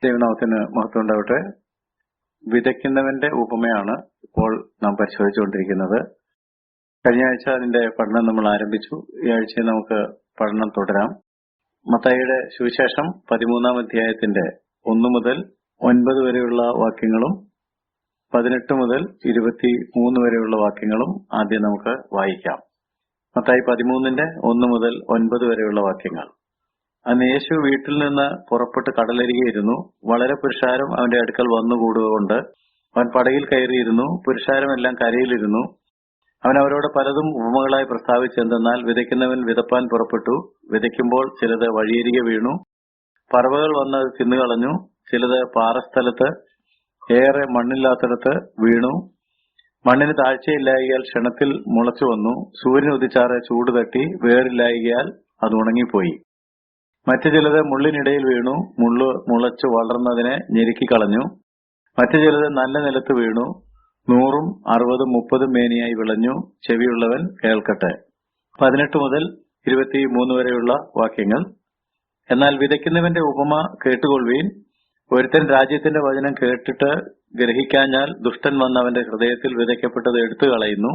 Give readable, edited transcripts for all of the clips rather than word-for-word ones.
ദൈവനാമത്തിന് മഹത്വം ഉണ്ടാവട്ടെ. വിതയ്ക്കുന്നവന്റെ ഉപമയാണ് ഇപ്പോൾ നാം പരിശോധിച്ചുകൊണ്ടിരിക്കുന്നത്. കഴിഞ്ഞ ആഴ്ച അതിന്റെ പഠനം നമ്മൾ ആരംഭിച്ചു. ഈ ആഴ്ച നമുക്ക് പഠനം തുടരാം. മത്തായിയുടെ സുവിശേഷം 13-ാം അധ്യായത്തിന്റെ 1 മുതൽ 9 വരെയുള്ള വാക്യങ്ങളും 18 മുതൽ 23 വരെയുള്ള വാക്യങ്ങളും ആദ്യം നമുക്ക് വായിക്കാം. മത്തായി 13-ന്റെ 1 മുതൽ 9 വരെയുള്ള വാക്യങ്ങൾ. അന്ന് യേശു വീട്ടിൽ നിന്ന് പുറപ്പെട്ട് കടലരികെ ഇരുന്നു. വളരെ പുരുഷാരം അവന്റെ അടുക്കൽ വന്നുകൂടുകൊണ്ട് അവൻ പടകിൽ കയറിയിരുന്നു. പുരുഷാരമെല്ലാം കരയിലിരുന്നു. അവൻ അവരോട് പലതും ഉപമകളായി പ്രസ്താവിച്ചെന്തെന്നാൽ, വിതയ്ക്കുന്നവൻ വിതപ്പാൻ പുറപ്പെട്ടു. വിതയ്ക്കുമ്പോൾ ചിലത് വഴിയരികെ വീണു, പറവകൾ വന്ന് തിന്നുകളഞ്ഞു. ചിലത് പാറസ്ഥലത്ത്, ഏറെ മണ്ണില്ലാത്തിടത്ത് വീണു. മണ്ണിന് താഴ്ചയില്ലായികയാൽ ക്ഷണത്തിൽ മുളച്ചു വന്നു. സൂര്യൻ ഉദിച്ചാറെ ചൂട് തട്ടി വേറില്ലായികയാൽ അത് ഉണങ്ങിപ്പോയി. മറ്റു ചിലത് മുള്ളിനിടയിൽ വീണു, മുള്ളു മുളച്ചു വളർന്നതിനെ ഞെരുക്കിക്കളഞ്ഞു. മറ്റു ചിലത് നല്ല നിലത്ത് വീണു, 100, 60, 30 മേനിയായി വിളഞ്ഞു. ചെവിയുള്ളവൻ കേൾക്കട്ടെ. 18 മുതൽ 23 വരെയുള്ള വാക്യങ്ങൾ. എന്നാൽ വിതയ്ക്കുന്നവന്റെ ഉപമ കേട്ടുകൊള്ളുവീൻ. ഒരുത്തൻ രാജ്യത്തിന്റെ വചനം കേട്ടിട്ട് ഗ്രഹിക്കാഞ്ഞാൽ ദുഷ്ടൻ വന്ന് അവന്റെ ഹൃദയത്തിൽ വിതയ്ക്കപ്പെട്ടത് എടുത്തു കളയുന്നു.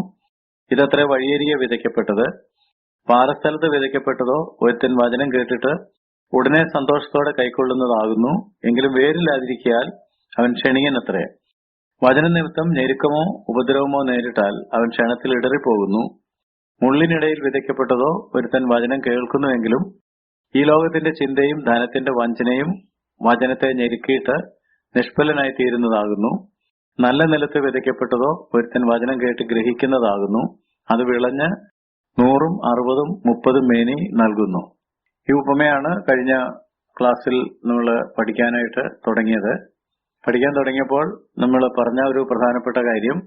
ഇതത്ര വഴിയരികെ വിതയ്ക്കപ്പെട്ടത്. പാറസ്ഥലത്ത് വിതയ്ക്കപ്പെട്ടതോ ഒരുത്തൻ വചനം കേട്ടിട്ട് ഉടനെ സന്തോഷത്തോടെ കൈക്കൊള്ളുന്നതാകുന്നു. എങ്കിലും വേരില്ലാതിരിക്കാൽ അവൻ ക്ഷണികനത്രേ. വചനനിമിത്തം ഞെരുക്കമോ ഉപദ്രവമോ നേരിട്ടാൽ അവൻ ക്ഷണത്തിൽ ഇടറിപ്പോകുന്നു. മുള്ളിനിടയിൽ വിതയ്ക്കപ്പെട്ടതോ ഒരുത്തൻ വചനം കേൾക്കുന്നുവെങ്കിലും ഈ ലോകത്തിന്റെ ചിന്തയും ധനത്തിന്റെ വഞ്ചനയും വചനത്തെ ഞെരുക്കിയിട്ട് നിഷ്ഫലനായി തീരുന്നതാകുന്നു. നല്ല നിലത്ത് വിതയ്ക്കപ്പെട്ടതോ ഒരുത്തൻ വചനം കേട്ട് ഗ്രഹിക്കുന്നതാകുന്നു. അത് വിളഞ്ഞ് 100, 60, 30 മേനി നൽകുന്നു. ഈ ഉപമയാണ് കഴിഞ്ഞ ക്ലാസ്സിൽ നമ്മൾ പഠിക്കാനായിട്ട് തുടങ്ങിയത്. പഠിക്കാൻ തുടങ്ങിയപ്പോൾ നമ്മൾ പറഞ്ഞ ഒരു പ്രധാനപ്പെട്ട കാര്യം,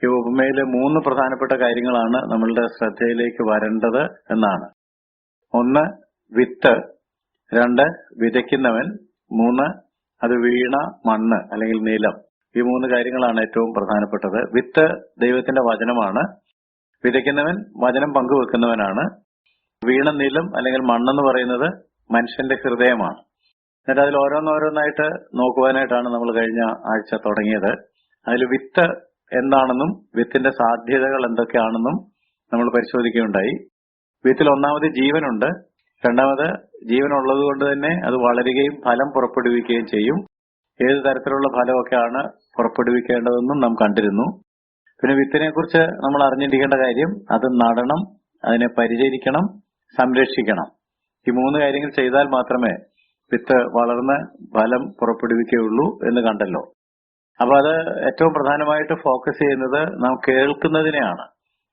ഈ ഉപമയിലെ 3 പ്രധാനപ്പെട്ട കാര്യങ്ങളാണ് നമ്മളുടെ ശ്രദ്ധയിലേക്ക് വരേണ്ടത് എന്നാണ്. 1 വിത്ത്, 2 വിതയ്ക്കുന്നവൻ, 3 അത് വീണ മണ്ണ് അല്ലെങ്കിൽ നിലം. ഈ 3 കാര്യങ്ങളാണ് ഏറ്റവും പ്രധാനപ്പെട്ടത്. വിത്ത് ദൈവത്തിന്റെ വചനമാണ്. വിതയ്ക്കുന്നവൻ വചനം പങ്കുവെക്കുന്നവനാണ്. വീണ നിലം അല്ലെങ്കിൽ മണ്ണെന്ന് പറയുന്നത് മനുഷ്യന്റെ ഹൃദയമാണ്. എന്നിട്ട് അതിൽ ഓരോന്നോരോന്നായിട്ട് നോക്കുവാനായിട്ടാണ് നമ്മൾ കഴിഞ്ഞ ആഴ്ച തുടങ്ങിയത്. അതിൽ വിത്ത് എന്താണെന്നും വിത്തിന്റെ സാധ്യതകൾ എന്തൊക്കെയാണെന്നും നമ്മൾ പരിശോധിക്കുകയുണ്ടായി. വിത്തിൽ ഒന്നാമത് ജീവനുണ്ട്. രണ്ടാമത് ജീവനുള്ളത് കൊണ്ട് തന്നെ അത് വളരുകയും ഫലം പുറപ്പെടുവിക്കുകയും ചെയ്യും. ഏത് തരത്തിലുള്ള ഫലമൊക്കെയാണ് പുറപ്പെടുവിക്കേണ്ടതെന്നും നാം കണ്ടിരുന്നു. പിന്നെ വിത്തിനെ കുറിച്ച് നമ്മൾ അറിഞ്ഞിരിക്കേണ്ട കാര്യം, അത് നടണം, അതിനെ പരിചരിക്കണം, സംരക്ഷിക്കണം. ഈ 3 കാര്യങ്ങൾ ചെയ്താൽ മാത്രമേ വിത്ത് വളർന്ന് ഫലം പുറപ്പെടുവിക്കുകയുള്ളൂ എന്ന് കണ്ടല്ലോ. അപ്പൊ അത് ഏറ്റവും പ്രധാനമായിട്ട് ഫോക്കസ് ചെയ്യുന്നത് നാം കേൾക്കുന്നതിനെയാണ്.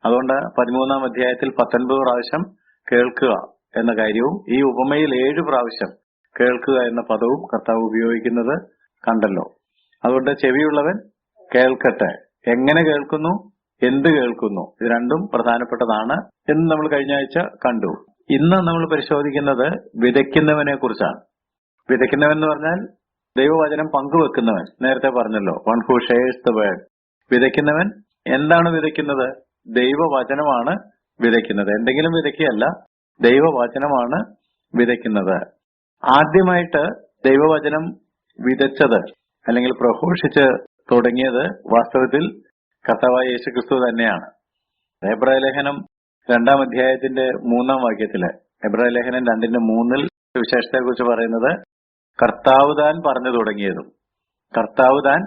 അതുകൊണ്ട് 13-ാം അധ്യായത്തിൽ 19 പ്രാവശ്യം കേൾക്കുക എന്ന കാര്യവും ഈ ഉപമയിൽ 7 പ്രാവശ്യം കേൾക്കുക എന്ന പദവും കർത്താവ് ഉപയോഗിക്കുന്നത് കണ്ടല്ലോ. അതുകൊണ്ട് ചെവിയുള്ളവൻ കേൾക്കട്ടെ. എങ്ങനെ കേൾക്കുന്നു, എന്ത് കേൾക്കുന്നു, ഇത് രണ്ടും പ്രധാനപ്പെട്ടതാണ് എന്ന് നമ്മൾ കഴിഞ്ഞ ആഴ്ച കണ്ടു. ഇന്ന് നമ്മൾ പരിശോധിക്കുന്നത് വിതയ്ക്കുന്നവനെ കുറിച്ചാണ്. വിതയ്ക്കുന്നവൻ എന്ന് പറഞ്ഞാൽ ദൈവവചനം പങ്കുവെക്കുന്നവൻ. നേരത്തെ പറഞ്ഞല്ലോ, one who shares the word. വിതയ്ക്കുന്നവൻ എന്താണ് വിതയ്ക്കുന്നത്? ദൈവവചനമാണ് വിതയ്ക്കുന്നത്. എന്തെങ്കിലും വിതയ്ക്കുകയല്ല, ദൈവവചനമാണ് വിതയ്ക്കുന്നത്. ആദ്യമായിട്ട് ദൈവവചനം വിതച്ചത് അല്ലെങ്കിൽ പ്രഘോഷിച്ച് തുടങ്ങിയത് വാസ്തവത്തിൽ കർത്താവായ യേശുക്രിസ്തു തന്നെയാണ്. എബ്രായ ലേഖനം 2-ാം അധ്യായത്തിന്റെ 3-ാം വാക്യത്തില്, എബ്രായ ലേഖനം 2-ന്റെ-3 വിശേഷത്തെ കുറിച്ച് പറയുന്നത് കർത്താവ് താൻ പറഞ്ഞു തുടങ്ങിയതും, കർത്താവ് താൻ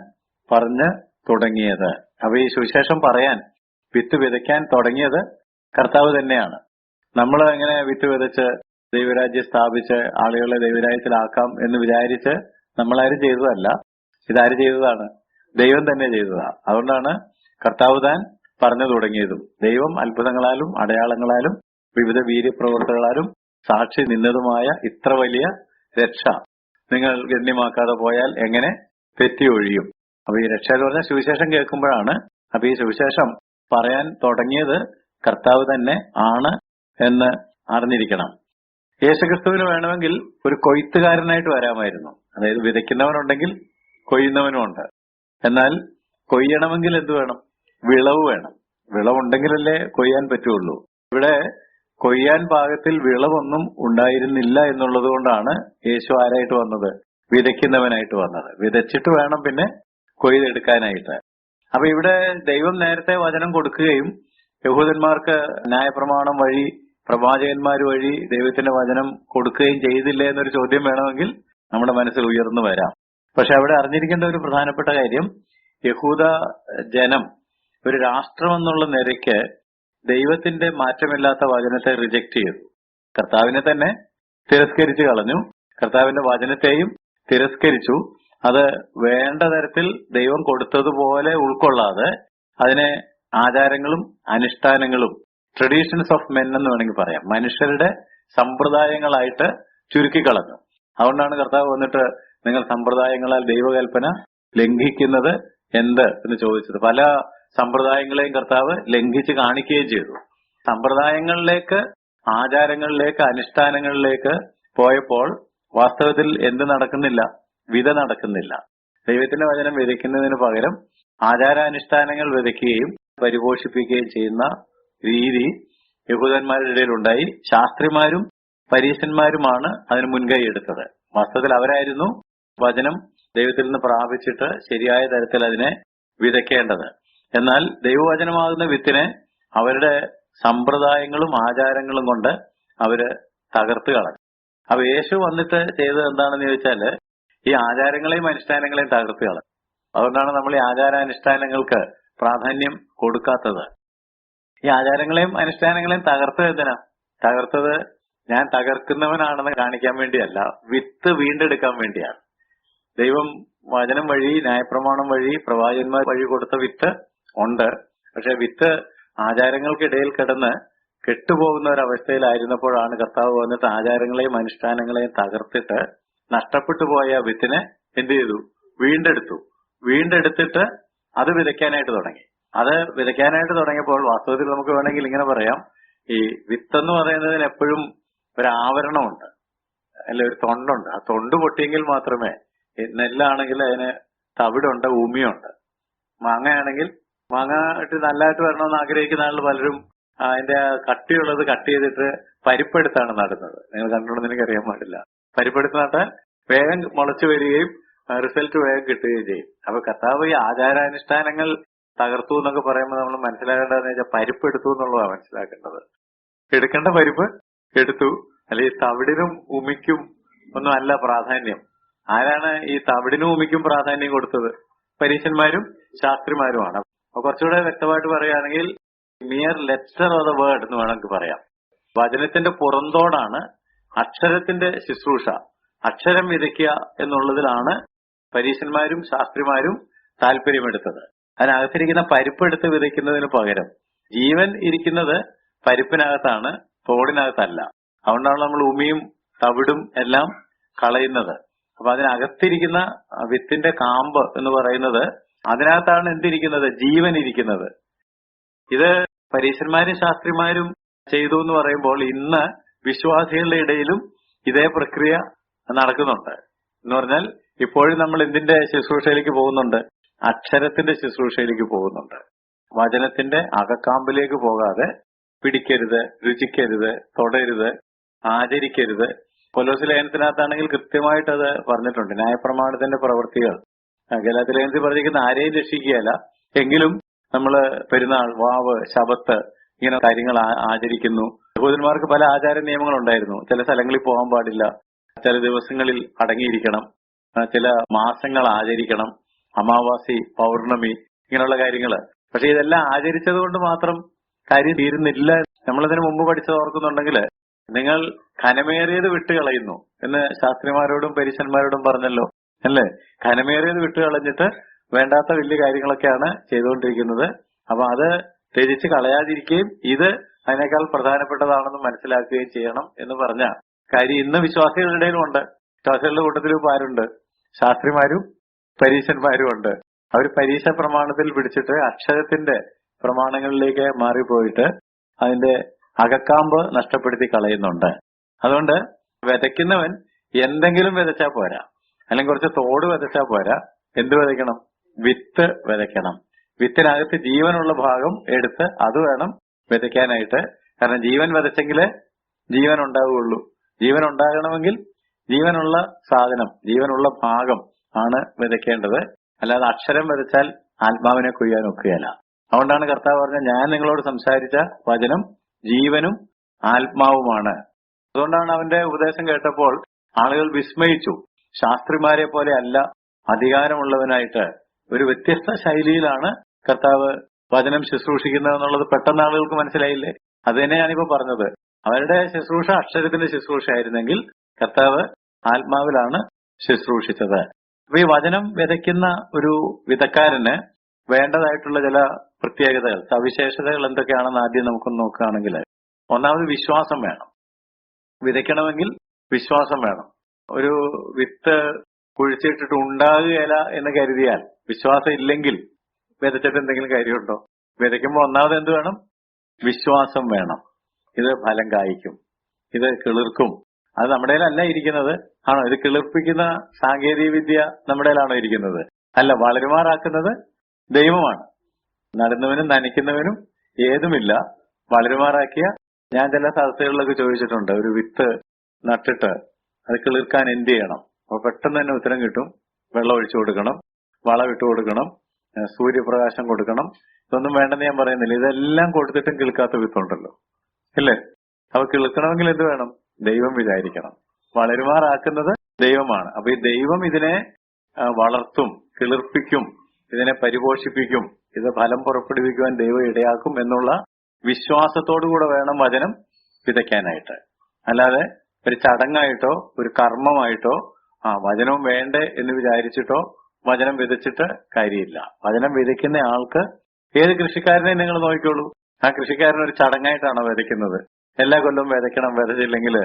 പറഞ്ഞു തുടങ്ങിയത്. അപ്പൊ ഈ സുവിശേഷം പറയാൻ, വിത്ത് വിതയ്ക്കാൻ തുടങ്ങിയത് കർത്താവ് തന്നെയാണ്. നമ്മൾ എങ്ങനെ വിത്ത് വിതച്ച് ദൈവരാജ്യം സ്ഥാപിച്ച് ആളുകളെ ദൈവരാജ്യത്തിലാക്കാം എന്ന് വിചാരിച്ച് നമ്മളാരും ചെയ്തതല്ല. ഇതാര് ചെയ്തതാണ്? ദൈവം തന്നെ ചെയ്തതാണ്. അതുകൊണ്ടാണ് കർത്താവ് താൻ പറഞ്ഞു തുടങ്ങിയതും. ദൈവം അത്ഭുതങ്ങളാലും അടയാളങ്ങളാലും വിവിധ വീര്യപ്രവർത്തകളാലും സാക്ഷി നിന്നതുമായ ഇത്ര വലിയ രക്ഷ നിങ്ങൾ ഗണ്യമാക്കാതെ പോയാൽ എങ്ങനെ തെറ്റി ഒഴിയും? അപ്പൊ ഈ രക്ഷ എന്ന് പറഞ്ഞാൽ സുവിശേഷം കേൾക്കുമ്പോഴാണ്. അപ്പൊ ഈ സുവിശേഷം പറയാൻ തുടങ്ങിയത് കർത്താവ് തന്നെ ആണ് എന്ന് അറിഞ്ഞിരിക്കണം. യേശുക്രിസ്തുവിന് വേണമെങ്കിൽ ഒരു കൊയ്ത്തുകാരനായിട്ട് വരാമായിരുന്നു. അതായത് വിതയ്ക്കുന്നവനുണ്ടെങ്കിൽ കൊയ്യുന്നവനുമുണ്ട്. എന്നാൽ കൊയ്യണമെങ്കിൽ എന്ത് വേണം? വിളവ് വേണം. വിളവുണ്ടെങ്കിലല്ലേ കൊയ്യാൻ പറ്റുള്ളൂ. ഇവിടെ കൊയ്യാൻ പാകത്തിൽ വിളവൊന്നും ഉണ്ടായിരുന്നില്ല എന്നുള്ളത് കൊണ്ടാണ് യേശു ആരായിട്ട് വന്നത്? വിതയ്ക്കുന്നവനായിട്ട് വന്നത്. വിതച്ചിട്ട് വേണം പിന്നെ കൊയ്തെടുക്കാനായിട്ട്. അപ്പൊ ഇവിടെ ദൈവം നേരത്തെ വചനം കൊടുക്കുകയും യഹൂദന്മാർക്ക് ന്യായപ്രമാണം വഴി പ്രവാചകന്മാർ വഴി ദൈവത്തിന്റെ വചനം കൊടുക്കുകയും ചെയ്തില്ലേ എന്നൊരു ചോദ്യം വേണമെങ്കിൽ നമ്മുടെ മനസ്സിൽ ഉയർന്നു വരാം. പക്ഷെ അവിടെ അറിഞ്ഞിരിക്കേണ്ട ഒരു പ്രധാനപ്പെട്ട കാര്യം, യഹൂദ ജനം ഒരു രാഷ്ട്രം എന്നുള്ള നിലയ്ക്ക് ദൈവത്തിന്റെ മാറ്റമില്ലാത്ത വചനത്തെ റിജക്ട് ചെയ്തു. കർത്താവിനെ തന്നെ തിരസ്കരിച്ചു കളഞ്ഞു. കർത്താവിന്റെ വചനത്തെയും തിരസ്കരിച്ചു. അത് വേണ്ട തരത്തിൽ ദൈവം കൊടുത്തതുപോലെ ഉൾക്കൊള്ളാതെ അതിനെ ആചാരങ്ങളും അനുഷ്ഠാനങ്ങളും ട്രഡീഷൻസ് ഓഫ് മെൻ എന്ന് വേണമെങ്കിൽ പറയാം, മനുഷ്യരുടെ സമ്പ്രദായങ്ങളായിട്ട് ചുരുക്കിക്കളഞ്ഞു. അതുകൊണ്ടാണ് കർത്താവ് വന്നിട്ട് നിങ്ങൾ സമ്പ്രദായങ്ങളാൽ ദൈവകൽപ്പന ലംഘിക്കുന്നത് എന്ത് എന്ന് ചോദിച്ചത്. പല സമ്പ്രദായങ്ങളെയും കർത്താവ് ലംഘിച്ച് കാണിക്കുകയും ചെയ്തു. സമ്പ്രദായങ്ങളിലേക്ക്, ആചാരങ്ങളിലേക്ക്, അനുഷ്ഠാനങ്ങളിലേക്ക് പോയപ്പോൾ വാസ്തവത്തിൽ എന്ത് നടക്കുന്നില്ല? വിത നടക്കുന്നില്ല. ദൈവത്തിന്റെ വചനം വിതയ്ക്കുന്നതിന് പകരം ആചാരാനുഷ്ഠാനങ്ങൾ വിതയ്ക്കുകയും പരിപോഷിപ്പിക്കുകയും ചെയ്യുന്ന രീതി യഹൂദന്മാരുടെ ഇടയിലുണ്ടായി. ശാസ്ത്രിമാരും പരീശന്മാരുമാണ് അതിന് മുൻകൈ എടുത്തത്. വാസ്തവത്തിൽ അവരായിരുന്നു വചനം ദൈവത്തിൽ നിന്ന് പ്രാപിച്ചിട്ട് ശരിയായ തരത്തിൽ അതിനെ വിതയ്ക്കേണ്ടത്. എന്നാൽ ദൈവവചനമാകുന്ന വിത്തിനെ അവരുടെ സമ്പ്രദായങ്ങളും ആചാരങ്ങളും കൊണ്ട് അവര് തകർത്ത് കളഞ്ഞു. അപ്പൊ യേശു വന്നിട്ട് ചെയ്തത് എന്താണെന്ന് ചോദിച്ചാല് ഈ ആചാരങ്ങളെയും അനുഷ്ഠാനങ്ങളെയും തകർത്ത് കളഞ്ഞു. അതുകൊണ്ടാണ് നമ്മൾ ഈ ആചാരാനുഷ്ഠാനങ്ങൾക്ക് പ്രാധാന്യം കൊടുക്കാത്തത്. ഈ ആചാരങ്ങളെയും അനുഷ്ഠാനങ്ങളെയും തകർത്തത് എന്തിനാ? തകർത്തത് ഞാൻ തകർക്കുന്നവനാണെന്ന് കാണിക്കാൻ വേണ്ടിയല്ല, വിത്ത് വീണ്ടെടുക്കാൻ വേണ്ടിയാണ്. ദൈവം വചനം വഴി, ന്യായപ്രമാണം വഴി, പ്രവാചകന്മാർ വഴി കൊടുത്ത വിത്ത് ഉണ്ട്. പക്ഷെ വിത്ത് ആചാരങ്ങൾക്കിടയിൽ കിടന്ന് കെട്ടുപോകുന്ന ഒരവസ്ഥയിലായിരുന്നപ്പോഴാണ് കർത്താവ് വന്നിട്ട് ആചാരങ്ങളെയും അനുഷ്ഠാനങ്ങളെയും തകർത്തിട്ട് നഷ്ടപ്പെട്ടു പോയ വിത്തിനെ എന്ത് ചെയ്തു? വീണ്ടെടുത്തിട്ട് അത് വിതയ്ക്കാനായിട്ട് തുടങ്ങി. അത് വിതയ്ക്കാനായിട്ട് തുടങ്ങിയപ്പോൾ വാസ്തവത്തിൽ നമുക്ക് വേണമെങ്കിൽ ഇങ്ങനെ പറയാം, ഈ വിത്തെന്ന് പറയുന്നതിന് എപ്പോഴും ഒരു ആവരണമുണ്ട്, അല്ല ഒരു തൊണ്ടുണ്ട്. ആ തൊണ്ട് പൊട്ടിയെങ്കിൽ മാത്രമേ, നെല്ലാണെങ്കിൽ അതിന് തവിടുണ്ട്, ഭൂമിയുണ്ട്. മാങ്ങയാണെങ്കിൽ മാങ്ങ ഇട്ട് നല്ലതായിട്ട് വരണമെന്ന് ആഗ്രഹിക്കുന്ന ആളുകൾ പലരും അതിന്റെ കട്ടിയുള്ളത് കട്ട് ചെയ്തിട്ട് പരിപ്പെടുത്താണ് നടുന്നത്. നിങ്ങൾ കണ്ടിട്ടുണ്ടെന്ന് എനിക്കറിയാൻ പാടില്ല. പരിപ്പെടുത്ത് നട്ടാൽ വേഗം മുളച്ചു വരികയും റിസൾട്ട് വേഗം കിട്ടുകയും ചെയ്യും. അപ്പൊ കർത്താവ് ഈ ആചാരാനുഷ്ഠാനങ്ങൾ തകർത്തു എന്നൊക്കെ പറയുമ്പോൾ നമ്മൾ മനസ്സിലാക്കേണ്ടതെന്ന് വെച്ചാൽ പരിപ്പെടുത്തു എന്നുള്ളതാണ് മനസ്സിലാക്കേണ്ടത്. എടുക്കേണ്ട പരിപ്പ് എടുത്തു. അല്ലെങ്കിൽ തവിടിനും ഉമിക്കും ഒന്നും അല്ല പ്രാധാന്യം. ആരാണ് ഈ തവിടിനും ഉമിക്കും പ്രാധാന്യം കൊടുത്തത്? പരീശന്മാരും ശാസ്ത്രിമാരുമാണ്. അപ്പൊ കുറച്ചുകൂടെ വ്യക്തമായിട്ട് പറയുകയാണെങ്കിൽ mere letter of the word എന്ന് വേണമെങ്കിൽ പറയാം. വചനത്തിന്റെ പുറന്തോടാണ് അക്ഷരത്തിന്റെ ശുശ്രൂഷ. അക്ഷരം വിതയ്ക്കുക എന്നുള്ളതിലാണ് പരീശന്മാരും ശാസ്ത്രിമാരും താല്പര്യമെടുത്തത്. അതിനകത്തിരിക്കുന്ന പരിപ്പെടുത്ത് വിതയ്ക്കുന്നതിന് പകരം ജീവൻ ഇരിക്കുന്നത് പരിപ്പിനകത്താണ്, തോടിനകത്തല്ല. അതുകൊണ്ടാണ് നമ്മൾ ഉമിയും തവിടും എല്ലാം കളയുന്നത്. അപ്പൊ അതിനകത്തിരിക്കുന്ന വിത്തിന്റെ കാമ്പ് എന്ന് പറയുന്നത്, അതിനകത്താണ് എന്തിരിക്കുന്നത്? ജീവൻ ഇരിക്കുന്നത്. ഇത് പരീശന്മാരും ശാസ്ത്രിമാരും ചെയ്തു എന്ന് പറയുമ്പോൾ ഇന്ന് വിശ്വാസികളുടെ ഇടയിലും ഇതേ പ്രക്രിയ നടക്കുന്നുണ്ട്. എന്ന് പറഞ്ഞാൽ ഇപ്പോഴും നമ്മൾ എന്തിന്റെ ശുശ്രൂഷയിലേക്ക് പോകുന്നുണ്ട്? അക്ഷരത്തിന്റെ ശുശ്രൂഷയിലേക്ക് പോകുന്നുണ്ട്. വചനത്തിന്റെ അകക്കാമ്പിലേക്ക് പോകാതെ പിടിക്കരുത്, രുചിക്കരുത്, തൊടരുത്, ആചരിക്കരുത്. കൊലോസ്യ ലേഖനത്തിനകത്താണെങ്കിൽ കൃത്യമായിട്ട് അത് പറഞ്ഞിട്ടുണ്ട്. ന്യായപ്രമാണത്തിന്റെ പ്രവൃത്തികൾ ഗലാത്യ ലേഖനത്തിൽ പറഞ്ഞിരിക്കുന്ന ആരെയും രക്ഷിക്കുകയല്ല, എങ്കിലും നമ്മള് പെരുന്നാൾ, വാവ്, ശബത്ത് ഇങ്ങനെ കാര്യങ്ങൾ ആചരിക്കുന്നു. യഹൂദന്മാർക്ക് പല ആചാര നിയമങ്ങളുണ്ടായിരുന്നു. ചില സ്ഥലങ്ങളിൽ പോകാൻ പാടില്ല, ചില ദിവസങ്ങളിൽ അടങ്ങിയിരിക്കണം, ചില മാസങ്ങൾ ആചരിക്കണം, അമാവാസി, പൗർണമി, ഇങ്ങനെയുള്ള കാര്യങ്ങള്. പക്ഷെ ഇതെല്ലാം ആചരിച്ചത് കൊണ്ട് മാത്രം കാര്യം തീരുന്നില്ല. നമ്മളിതിനു മുമ്പ് പഠിച്ചത് ഓർക്കുന്നുണ്ടെങ്കിൽ, നിങ്ങൾ ഘനമേറിയത് വിട്ടുകളയുന്നു എന്ന് ശാസ്ത്രിമാരോടും പരീശന്മാരോടും പറഞ്ഞല്ലോ, അല്ലേ? ഘനമേറിയത് വിട്ടുകളഞ്ഞിട്ട് വേണ്ടാത്ത വലിയ കാര്യങ്ങളൊക്കെയാണ് ചെയ്തുകൊണ്ടിരിക്കുന്നത്. അപ്പൊ അത് ത്യജിച്ച് കളയാതിരിക്കുകയും ഇത് അതിനേക്കാൾ പ്രധാനപ്പെട്ടതാണെന്ന് മനസ്സിലാക്കുകയും ചെയ്യണം എന്ന് പറഞ്ഞ കാര്യം ഇന്ന് വിശ്വാസികളുടെ ഇടയിലുമുണ്ട്. വിശ്വാസികളുടെ കൂട്ടത്തിലും ഇപ്പൊ ആരുണ്ട്? ശാസ്ത്രിമാരും പരീശന്മാരും ഉണ്ട്. അവർ പരീക്ഷ പ്രമാണത്തിൽ പിടിച്ചിട്ട് അക്ഷരത്തിന്റെ പ്രമാണങ്ങളിലേക്ക് മാറിപ്പോയിട്ട് അതിന്റെ അകക്കാമ്പ് നഷ്ടപ്പെടുത്തി കളയുന്നുണ്ട്. അതുകൊണ്ട് വിതയ്ക്കുന്നവൻ എന്തെങ്കിലും വിതച്ചാൽ പോരാ, അല്ലെങ്കിൽ കുറച്ച് തോട് വിതച്ചാൽ പോരാ. എന്ത് വിതയ്ക്കണം? വിത്ത് വിതയ്ക്കണം. വിത്തിനകത്ത് ജീവനുള്ള ഭാഗം എടുത്ത് അത് വേണം വിതയ്ക്കാനായിട്ട്. കാരണം ജീവൻ വിതച്ചെങ്കിലേ ജീവൻ ഉണ്ടാവുകയുള്ളൂ. ജീവൻ ഉണ്ടാകണമെങ്കിൽ ജീവനുള്ള സാധനം, ജീവനുള്ള ഭാഗം ആണ് വിതയ്ക്കേണ്ടത്. അല്ലാതെ അക്ഷരം വിതച്ചാൽ ആത്മാവിനെ കൊയ്യാൻ ഒക്കുകയല്ല. അതുകൊണ്ടാണ് കർത്താവ് പറഞ്ഞ, ഞാൻ നിങ്ങളോട് സംസാരിച്ച വചനം ജീവനും ആത്മാവുമാണ്. അതുകൊണ്ടാണ് അവന്റെ ഉപദേശം കേട്ടപ്പോൾ ആളുകൾ വിസ്മയിച്ചു. ശാസ്ത്രിമാരെ പോലെ അല്ല അധികാരമുള്ളവനായിട്ട് ഒരു വ്യത്യസ്ത ശൈലിയിലാണ് കർത്താവ് വചനം ശുശ്രൂഷിക്കുന്നത് എന്നുള്ളത് പെട്ടെന്ന് ആളുകൾക്ക് മനസ്സിലായില്ലേ? അത് തന്നെ ഞാനിപ്പോ പറഞ്ഞത്. അവരുടെ ശുശ്രൂഷ അക്ഷരത്തിന്റെ ശുശ്രൂഷ ആയിരുന്നെങ്കിൽ കർത്താവ് ആത്മാവിലാണ് ശുശ്രൂഷിച്ചത്. അപ്പൊ ഈ വചനം വിതയ്ക്കുന്ന ഒരു വിതക്കാരന് വേണ്ടതായിട്ടുള്ള ചില പ്രത്യേകതകൾ, സവിശേഷതകൾ എന്തൊക്കെയാണെന്ന് ആദ്യം നമുക്കൊന്ന് നോക്കുകയാണെങ്കിൽ, ഒന്നാമത് വിശ്വാസം വേണം. വിതയ്ക്കണമെങ്കിൽ വിശ്വാസം വേണം. ഒരു വിത്ത് കുഴിച്ചിട്ടിട്ട് ഉണ്ടാകുകയില്ല എന്ന് കരുതിയാൽ, വിശ്വാസം ഇല്ലെങ്കിൽ വിതച്ചിട്ട് എന്തെങ്കിലും കാര്യമുണ്ടോ? വിതയ്ക്കുമ്പോൾ ഒന്നാമത് എന്ത് വേണം? വിശ്വാസം വേണം. ഇത് ഫലം കായ്ക്കും, ഇത് കിളിർക്കും. അത് നമ്മുടെ കയ്യിലല്ല ഇരിക്കുന്നത്. ആണോ? ഇത് കിളിർപ്പിക്കുന്ന സാങ്കേതിക വിദ്യ നമ്മുടെ കയ്യിലാണോ ഇരിക്കുന്നത്? അല്ല, വളരുമാറാക്കുന്നത് ദൈവമാണ്. നടുന്നവനും നനയ്ക്കുന്നവനും ഏതുമില്ല. വളരുമാറാക്കിയ, ഞാൻ ചില സദസ്സുകളിലൊക്കെ ചോദിച്ചിട്ടുണ്ട്, ഒരു വിത്ത് നട്ടിട്ട് അത് കിളിർക്കാൻ എന്ത് ചെയ്യണം? അപ്പൊ പെട്ടെന്ന് തന്നെ ഉത്തരം കിട്ടും. വെള്ളം ഒഴിച്ചു കൊടുക്കണം, വളമിട്ട് കൊടുക്കണം, സൂര്യപ്രകാശം കൊടുക്കണം. ഇതൊന്നും വേണ്ടെന്ന് ഞാൻ പറയുന്നില്ല. ഇതെല്ലാം കൊടുത്തിട്ടും കിളുക്കാത്ത വിത്തുണ്ടല്ലോ, ഇല്ലേ? അപ്പൊ കിളുക്കണമെങ്കിൽ എന്ത് വേണം? ദൈവം വിചാരിക്കണം. വളരുമാറാക്കുന്നത് ദൈവമാണ്. അപ്പൊ ഈ ദൈവം ഇതിനെ വളർത്തും, കിളിർപ്പിക്കും, ഇതിനെ പരിപോഷിപ്പിക്കും, ഇത് ഫലം പുറപ്പെടുവിക്കുവാൻ ദൈവം ഇടയാക്കും എന്നുള്ള വിശ്വാസത്തോടുകൂടെ വേണം വചനം വിതയ്ക്കാനായിട്ട്. അല്ലാതെ ഒരു ചടങ്ങായിട്ടോ ഒരു കർമ്മമായിട്ടോ വചനവും വേണ്ടേ എന്ന് വിചാരിച്ചിട്ടോ വചനം വിതച്ചിട്ട് കാര്യമില്ല. വചനം വിതയ്ക്കുന്ന ആൾക്ക്, ഏത് കൃഷിക്കാരനെയും നിങ്ങൾ നോക്കിക്കോളൂ, ആ കൃഷിക്കാരൻ ഒരു ചടങ്ങായിട്ടാണോ വിതയ്ക്കുന്നത്? എല്ലാ കൊല്ലവും വിതയ്ക്കണം, വിതച്ചില്ലെങ്കിൽ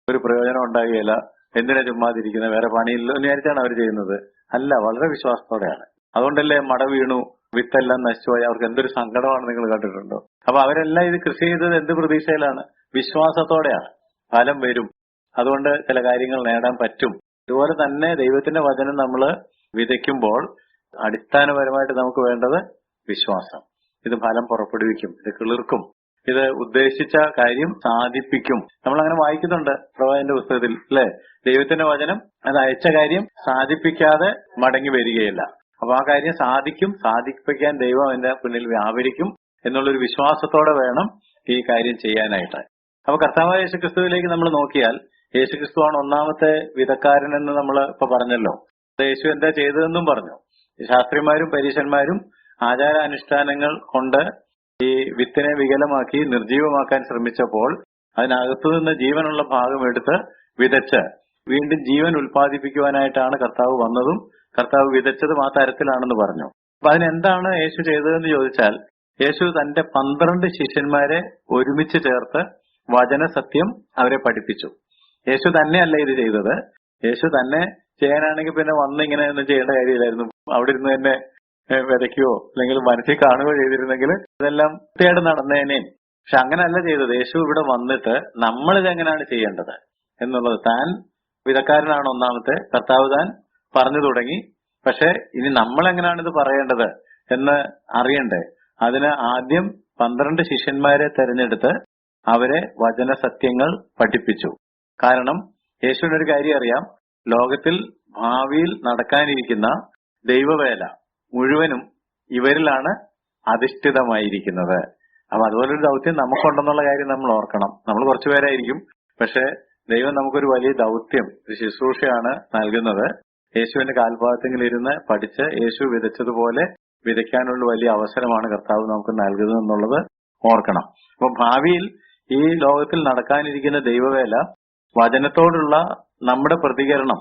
ഒരു പ്രയോജനം ഉണ്ടാകുകയില്ല, എന്തിനാ ചുമ്മാതിരിക്കുന്നത്, വേറെ പണിയില്ലോ എന്ന് വിചാരിച്ചാണ് അവർ ചെയ്യുന്നത്? അല്ല, വളരെ വിശ്വാസത്തോടെയാണ്. അതുകൊണ്ടല്ലേ മട വീണു, വിത്തെല്ലാം നശിച്ചുപോയി, അവർക്ക് എന്തൊരു സങ്കടമാണ് നിങ്ങൾ കണ്ടിട്ടുണ്ടോ? അപ്പൊ അവരെല്ലാം ഇത് കൃഷി ചെയ്തത് എന്ത് പ്രതീക്ഷയിലാണ്? വിശ്വാസത്തോടെയാണ്. ഫലം വരും, അതുകൊണ്ട് ചില കാര്യങ്ങൾ നേടാൻ പറ്റും. ഇതുപോലെ തന്നെ ദൈവത്തിന്റെ വചനം നമ്മൾ വിതയ്ക്കുമ്പോൾ അടിസ്ഥാനപരമായിട്ട് നമുക്ക് വേണ്ടത് വിശ്വാസം. ഇത് ഫലം പുറപ്പെടുവിക്കും, ഇത് കിളിർക്കും, ഇത് ഉദ്ദേശിച്ച കാര്യം സാധിപ്പിക്കും. നമ്മൾ അങ്ങനെ വായിക്കുന്നുണ്ട് പ്രവാചകന്റെ പുസ്തകത്തിൽ, അല്ലെ? ദൈവത്തിന്റെ വചനം അത് അയച്ച കാര്യം സാധിപ്പിക്കാതെ മടങ്ങി വരികയില്ല. അപ്പൊ ആ കാര്യം സാധിക്കും, സാധിപ്പിക്കാൻ ദൈവം എന്റെ മുന്നിൽ വ്യാപരിക്കും എന്നുള്ളൊരു വിശ്വാസത്തോടെ വേണം ഈ കാര്യം ചെയ്യാനായിട്ട്. അപ്പൊ കർത്താവായ യേശുക്രിസ്തുവിലേക്ക് നമ്മൾ നോക്കിയാൽ, യേശുക്രിസ്തുവാണ് ഒന്നാമത്തെ വിതക്കാരൻ എന്ന് നമ്മൾ ഇപ്പൊ പറഞ്ഞല്ലോ. യേശു എന്താ ചെയ്തതെന്നും പറഞ്ഞു. ശാസ്ത്രിമാരും പരീശന്മാരും ആചാരാനുഷ്ഠാനങ്ങൾ കൊണ്ട് ഈ വിത്തിനെ വികലമാക്കി നിർജീവമാക്കാൻ ശ്രമിച്ചപ്പോൾ അതിനകത്തു നിന്ന് ജീവനുള്ള ഭാഗം എടുത്ത് വിതച്ച് വീണ്ടും ജീവൻ ഉൽപ്പാദിപ്പിക്കുവാനായിട്ടാണ് കർത്താവ് വന്നതും കർത്താവ് വിതച്ചതും ആ തരത്തിലാണെന്ന് പറഞ്ഞു. അപ്പൊ അതിനെന്താണ് യേശു ചെയ്തതെന്ന് ചോദിച്ചാൽ, യേശു തന്റെ 12 ശിഷ്യന്മാരെ ഒരുമിച്ച് ചേർത്ത് വചനസത്യം അവരെ പഠിപ്പിച്ചു. യേശു തന്നെയല്ല ഇത് ചെയ്തത്. യേശു തന്നെ ചെയ്യാനാണെങ്കിൽ പിന്നെ വന്ന് ഇങ്ങനെ ഒന്നും ചെയ്യേണ്ട കാര്യമില്ലായിരുന്നു. അവിടെ ഇരുന്ന് തന്നെ വിതയ്ക്കുകയോ അല്ലെങ്കിൽ മനസ്സിൽ കാണുകയോ ചെയ്തിരുന്നെങ്കിൽ ഇതെല്ലാം വൃത്തിയായിട്ട് നടന്നേനേയും. പക്ഷെ അങ്ങനെയല്ല ചെയ്തത്. യേശു ഇവിടെ വന്നിട്ട് നമ്മളിത് എങ്ങനെയാണ് ചെയ്യേണ്ടത് എന്നുള്ളത്, താൻ വിതക്കാരനാണ് ഒന്നാമത്തെ, കർത്താവ് താൻ പറഞ്ഞു തുടങ്ങി. പക്ഷെ ഇനി നമ്മൾ എങ്ങനെയാണ് ഇത് പറയേണ്ടത് എന്ന് അറിയണ്ടേ? അതിന് ആദ്യം 12 ശിഷ്യന്മാരെ തെരഞ്ഞെടുത്ത് അവരെ വചനസത്യങ്ങൾ പഠിപ്പിച്ചു. കാരണം യേശുവിനൊരു കാര്യം അറിയാം, ലോകത്തിൽ ഭാവിയിൽ നടക്കാനിരിക്കുന്ന ദൈവവേല മുഴുവനും ഇവരിലാണ് അധിഷ്ഠിതമായിരിക്കുന്നത്. അപ്പൊ അതുപോലൊരു ദൗത്യം നമുക്കുണ്ടെന്നുള്ള കാര്യം നമ്മൾ ഓർക്കണം. നമ്മൾ കുറച്ചുപേരായിരിക്കും, പക്ഷെ ദൈവം നമുക്കൊരു വലിയ ദൗത്യം, ഒരു ശുശ്രൂഷയാണ് നൽകുന്നത്. യേശുവിന്റെ കാൽപാദത്തിൽ ഇരുന്ന് പഠിച്ച് യേശു വിതച്ചതുപോലെ വിതയ്ക്കാനുള്ള വലിയ അവസരമാണ് കർത്താവ് നമുക്ക് നൽകുന്നത് എന്നുള്ളത് ഓർക്കണം. അപ്പൊ ഭാവിയിൽ ഈ ലോകത്തിൽ നടക്കാനിരിക്കുന്ന ദൈവവേല വചനത്തോടുള്ള നമ്മുടെ പ്രതികരണം,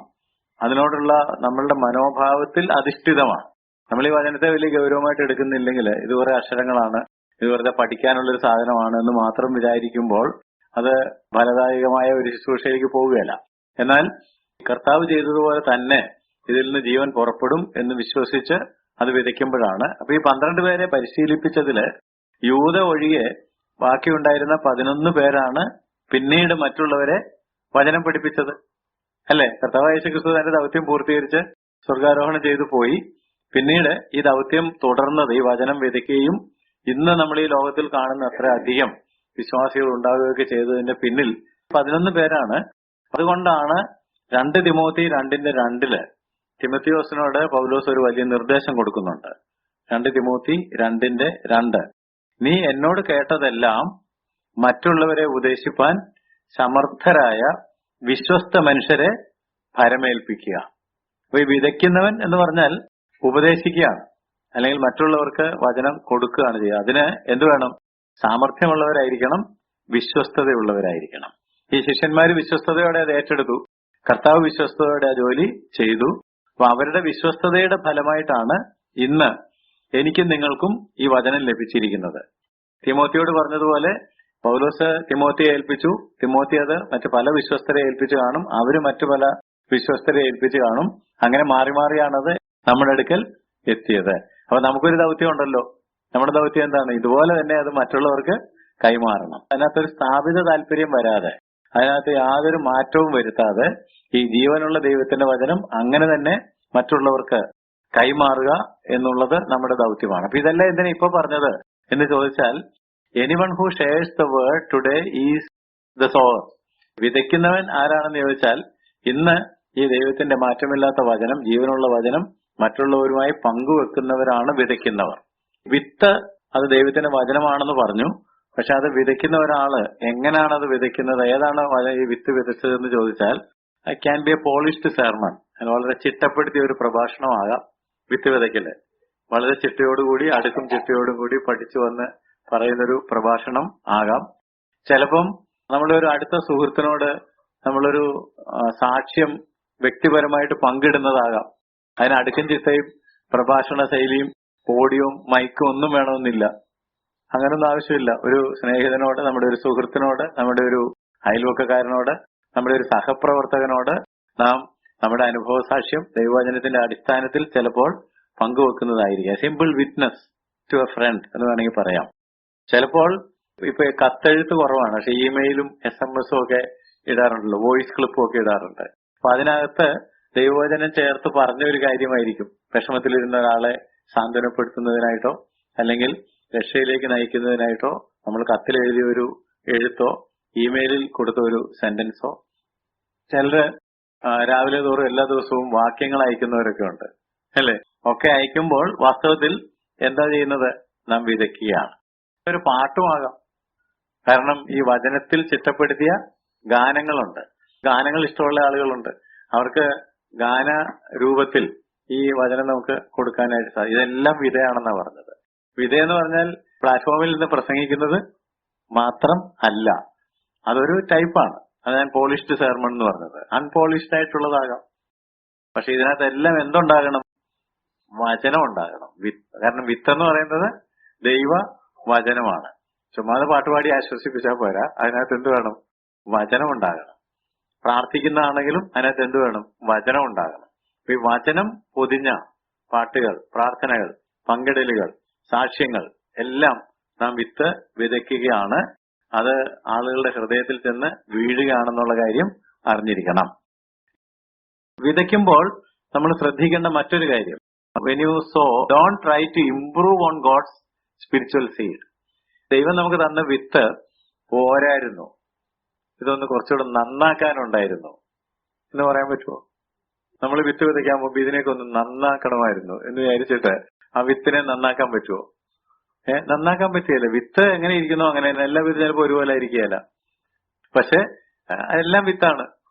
അതിനോടുള്ള നമ്മളുടെ മനോഭാവത്തിൽ അധിഷ്ഠിതമാണ്. നമ്മൾ ഈ വചനത്തെ വലിയ ഗൗരവമായിട്ട് എടുക്കുന്നില്ലെങ്കിൽ ഇത് കുറെ അക്ഷരങ്ങളാണ്, ഇത് വെറുതെ പഠിക്കാനുള്ളൊരു സാധനമാണ് എന്ന് മാത്രം വിചാരിക്കുമ്പോൾ അത് ഫലദായകമായ ഒരു ശുശ്രൂഷയിലേക്ക് പോവുകയല്ല. എന്നാൽ കർത്താവ് ചെയ്തതുപോലെ തന്നെ ഇതിൽ നിന്ന് ജീവൻ പുറപ്പെടും എന്ന് വിശ്വസിച്ച് അത് വിതയ്ക്കുമ്പോഴാണ്. അപ്പൊ ഈ 12 പേരെ പരിശീലിപ്പിച്ചതില് യൂത ഒഴികെ ബാക്കിയുണ്ടായിരുന്ന 11 പേരാണ് പിന്നീട് മറ്റുള്ളവരെ വചനം പഠിപ്പിച്ചത്, അല്ലെ? കർത്താവ് യേശുക്രിസ്തു തന്റെ ദൗത്യം പൂർത്തീകരിച്ച് സ്വർഗാരോഹണം ചെയ്തു പോയി. പിന്നീട് ഈ ദൗത്യം തുടർന്നത്, ഈ വചനം വിതയ്ക്കുകയും ഇന്ന് നമ്മൾ ഈ ലോകത്തിൽ കാണുന്ന അത്ര അധികം വിശ്വാസികൾ ഉണ്ടാവുകയൊക്കെ ചെയ്തതിന്റെ പിന്നിൽ 11 പേരാണ്. അതുകൊണ്ടാണ് 2 തിമോത്തി 2:2 തിമോത്തിയോസിനോട് പൗലോസ് ഒരു വലിയ നിർദ്ദേശം കൊടുക്കുന്നുണ്ട്. 2 തിമോത്തി 2:2 നീ എന്നോട് കേട്ടതെല്ലാം മറ്റുള്ളവരെ ഉപദേശിപ്പാൻ സമർത്ഥരായ വിശ്വസ്ത മനുഷ്യരെ ഭരമേൽപ്പിക്കുക. അപ്പൊ ഈ വിതയ്ക്കുന്നവൻ എന്ന് പറഞ്ഞാൽ ഉപദേശിക്കുകയാണ്, അല്ലെങ്കിൽ മറ്റുള്ളവർക്ക് വചനം കൊടുക്കുകയാണ് ചെയ്യുക. അതിന് എന്ത് വേണം? സാമർഥ്യമുള്ളവരായിരിക്കണം, വിശ്വസ്തതയുള്ളവരായിരിക്കണം. ഈ ശിഷ്യന്മാര് വിശ്വസ്തയോടെ അത് ഏറ്റെടുത്തു. കർത്താവ് വിശ്വസ്തയോടെ ആ ജോലി ചെയ്തു. അപ്പൊ അവരുടെ വിശ്വസ്തതയുടെ ഫലമായിട്ടാണ് ഇന്ന് എനിക്കും നിങ്ങൾക്കും ഈ വചനം ലഭിച്ചിരിക്കുന്നത്. തിമോത്തിയോട് പറഞ്ഞതുപോലെ പൗലോസ് തിമോത്തിയെ ഏൽപ്പിച്ചു, തിമോത്തി അത് മറ്റു പല വിശ്വസ്തരെ ഏൽപ്പിച്ചു കാണും, അവര് മറ്റു പല വിശ്വസ്തരെ ഏൽപ്പിച്ചു കാണും. അങ്ങനെ മാറി മാറിയാണത് നമ്മുടെ അടുക്കൽ എത്തിയത്. അപ്പൊ നമുക്കൊരു ദൗത്യം ഉണ്ടല്ലോ. നമ്മുടെ ദൗത്യം എന്താണ്? ഇതുപോലെ തന്നെ അത് മറ്റുള്ളവർക്ക് കൈമാറണം. അതിനകത്തൊരു സ്ഥാപിത താല്പര്യം വരാതെ, അതിനകത്ത് യാതൊരു മാറ്റവും വരുത്താതെ ഈ ജീവനുള്ള ദൈവത്തിന്റെ വചനം അങ്ങനെ തന്നെ മറ്റുള്ളവർക്ക് കൈമാറുക എന്നുള്ളത് നമ്മുടെ ദൗത്യമാണ്. അപ്പൊ ഇതെല്ലാം എന്തിനാ ഇപ്പൊ പറഞ്ഞത് എന്ന് ചോദിച്ചാൽ, anyone who shares the word today is the sower. വിതയ്ക്കുന്നവൻ ആരാണെന്ന് ചോദിച്ചാൽ, ഇന്ന് ഈ ദൈവത്തിന്റെ മാറ്റമില്ലാത്ത വചനം, ജീവനുള്ള വചനം മറ്റുള്ളവരുമായി പങ്കുവെക്കുന്നവരാണ് വിതയ്ക്കുന്നവർ. വിത്ത് അത് ദൈവത്തിന്റെ വചനമാണെന്ന് പറഞ്ഞു. പക്ഷെ അത് വിതയ്ക്കുന്ന ഒരാള് എങ്ങനെയാണ് അത് വിതയ്ക്കുന്നത്? ഏതാണ് ഈ വിത്ത് വിതച്ചതെന്ന് ചോദിച്ചാൽ, I can be A polished sermon. വളരെ ചിട്ടപ്പെടുത്തിയ ഒരു പ്രഭാഷണമാകാം വിത്ത് വിതയ്ക്കല്. വളരെ ചിട്ടയോടുകൂടി, അടുക്കും ചിട്ടയോടും കൂടി പഠിച്ചു വന്ന് പറയുന്നൊരു പ്രഭാഷണം ആകാം. ചിലപ്പം നമ്മുടെ ഒരു അടുത്ത സുഹൃത്തിനോട് നമ്മളൊരു സാക്ഷ്യം വ്യക്തിപരമായിട്ട് പങ്കിടുന്നതാകാം. അതിന് അടുക്കും ചിട്ടയും പ്രഭാഷണ ശൈലിയും ഓഡിയോയും മൈക്കും ഒന്നും വേണമെന്നില്ല. അങ്ങനൊന്നും ആവശ്യമില്ല. ഒരു സ്നേഹിതനോട്, നമ്മുടെ ഒരു സുഹൃത്തിനോട്, നമ്മുടെ ഒരു അയൽവക്കക്കാരനോട്, നമ്മുടെ ഒരു സഹപ്രവർത്തകനോട് നാം നമ്മുടെ അനുഭവ സാക്ഷ്യം ദൈവവചനത്തിന്റെ അടിസ്ഥാനത്തിൽ ചിലപ്പോൾ പങ്കുവെക്കുന്നതായിരിക്കും. Simple witness to a friend എന്ന് വേണമെങ്കിൽ പറയാം. ചിലപ്പോൾ ഇപ്പൊ കത്തെഴുത്ത് കുറവാണ്, പക്ഷെ ഇമെയിലും SMS ഒക്കെ ഇടാറുണ്ടല്ലോ, വോയിസ് ക്ലിപ്പും ഒക്കെ ഇടാറുണ്ട്. അപ്പൊ അതിനകത്ത് ദൈവവചനം ചേർത്ത് പറഞ്ഞ ഒരു കാര്യമായിരിക്കും. വിഷമത്തിലിരുന്ന ഒരാളെ സാന്ത്വനപ്പെടുത്തുന്നതിനായിട്ടോ അല്ലെങ്കിൽ രക്ഷയിലേക്ക് നയിക്കുന്നതിനായിട്ടോ നമ്മൾ കത്തിലെഴുതിയ ഒരു എഴുത്തോ ഇമെയിലിൽ കൊടുത്ത ഒരു സെന്റൻസോ. ചിലര് രാവിലെ തോറും എല്ലാ ദിവസവും വാക്യങ്ങൾ അയക്കുന്നവരൊക്കെ ഉണ്ട്, അല്ലേ? ഒക്കെ അയക്കുമ്പോൾ വാസ്തവത്തിൽ എന്താ ചെയ്യുന്നത്? നാം വിതയ്ക്കുകയാണ്. ഒരു പാട്ടുമാകാം. കാരണം ഈ വചനത്തിൽ ചിട്ടപ്പെടുത്തിയ ഗാനങ്ങളുണ്ട്. ഗാനങ്ങൾ ഇഷ്ടമുള്ള ആളുകളുണ്ട്. അവർക്ക് ഗാന രൂപത്തിൽ ഈ വചനം നമുക്ക് കൊടുക്കാനായിട്ട് സാധിക്കും. ഇതെല്ലാം വിതയാണെന്നാണ് പറഞ്ഞത്. വിത എന്ന് പറഞ്ഞാൽ പ്ലാറ്റ്ഫോമിൽ നിന്ന് പ്രസംഗിക്കുന്നത് മാത്രം അല്ല, അതൊരു ടൈപ്പാണ്. അത് ഞാൻ പോളിഷ്ഡ് സെർമൺ എന്ന് പറഞ്ഞത്. അൺപോളിഷ്ഡ് ആയിട്ടുള്ളതാകാം. പക്ഷെ ഇതിനകത്ത് എല്ലാം എന്തുണ്ടാകണം? വചനം ഉണ്ടാകണം. കാരണം വിത്ത് എന്ന് പറയുന്നത് ദൈവ വചനമാണ്. ചുമ്മാതെ പാട്ടുപാടി ആശ്വസിപ്പിച്ചാൽ പോരാ. അതിനകത്ത് എന്ത് വേണം? വചനം ഉണ്ടാകണം. പ്രാർത്ഥിക്കുന്നതാണെങ്കിലും അതിനകത്ത് എന്ത് വേണം? വചനം ഉണ്ടാകണം. ഈ വചനം പൊതിഞ്ഞ പാട്ടുകൾ, പ്രാർത്ഥനകൾ, പങ്കിടലുകൾ, സാക്ഷ്യങ്ങൾ എല്ലാം നാം വിത്ത് വിതയ്ക്കുകയാണ്. അത് ആളുകളുടെ ഹൃദയത്തിൽ ചെന്ന് വീഴുകയാണെന്നുള്ള കാര്യം അറിഞ്ഞിരിക്കണം. വിതയ്ക്കുമ്പോൾ നമ്മൾ ശ്രദ്ധിക്കേണ്ട മറ്റൊരു കാര്യം, when you sow, don't try to improve on God's spiritual seed. ദൈവം നമുക്ക് തന്ന വിത്ത് പോരായിരുന്നു, ഇതൊന്ന് കുറച്ചുകൂടെ നന്നാക്കാനുണ്ടായിരുന്നു എന്ന് പറയാൻ പറ്റുമോ? നമ്മൾ വിത്ത് വിതയ്ക്കാൻ പോകുമ്പോൾ ഇതിനെയൊക്കെ ഒന്ന് നന്നാക്കണമായിരുന്നു എന്ന് വിചാരിച്ചിട്ട് ആ വിത്തിനെ നന്നാക്കാൻ പറ്റുമോ? നന്നാക്കാൻ പറ്റിയല്ല. വിത്ത് എങ്ങനെ ഇരിക്കുന്നോ അങ്ങനെ തന്നെ. എല്ലാ വിത്ത് ചിലപ്പോൾ ഒരുപോലെ ആയിരിക്കുകയല്ല. പക്ഷെ എല്ലാം വിത്താണ്.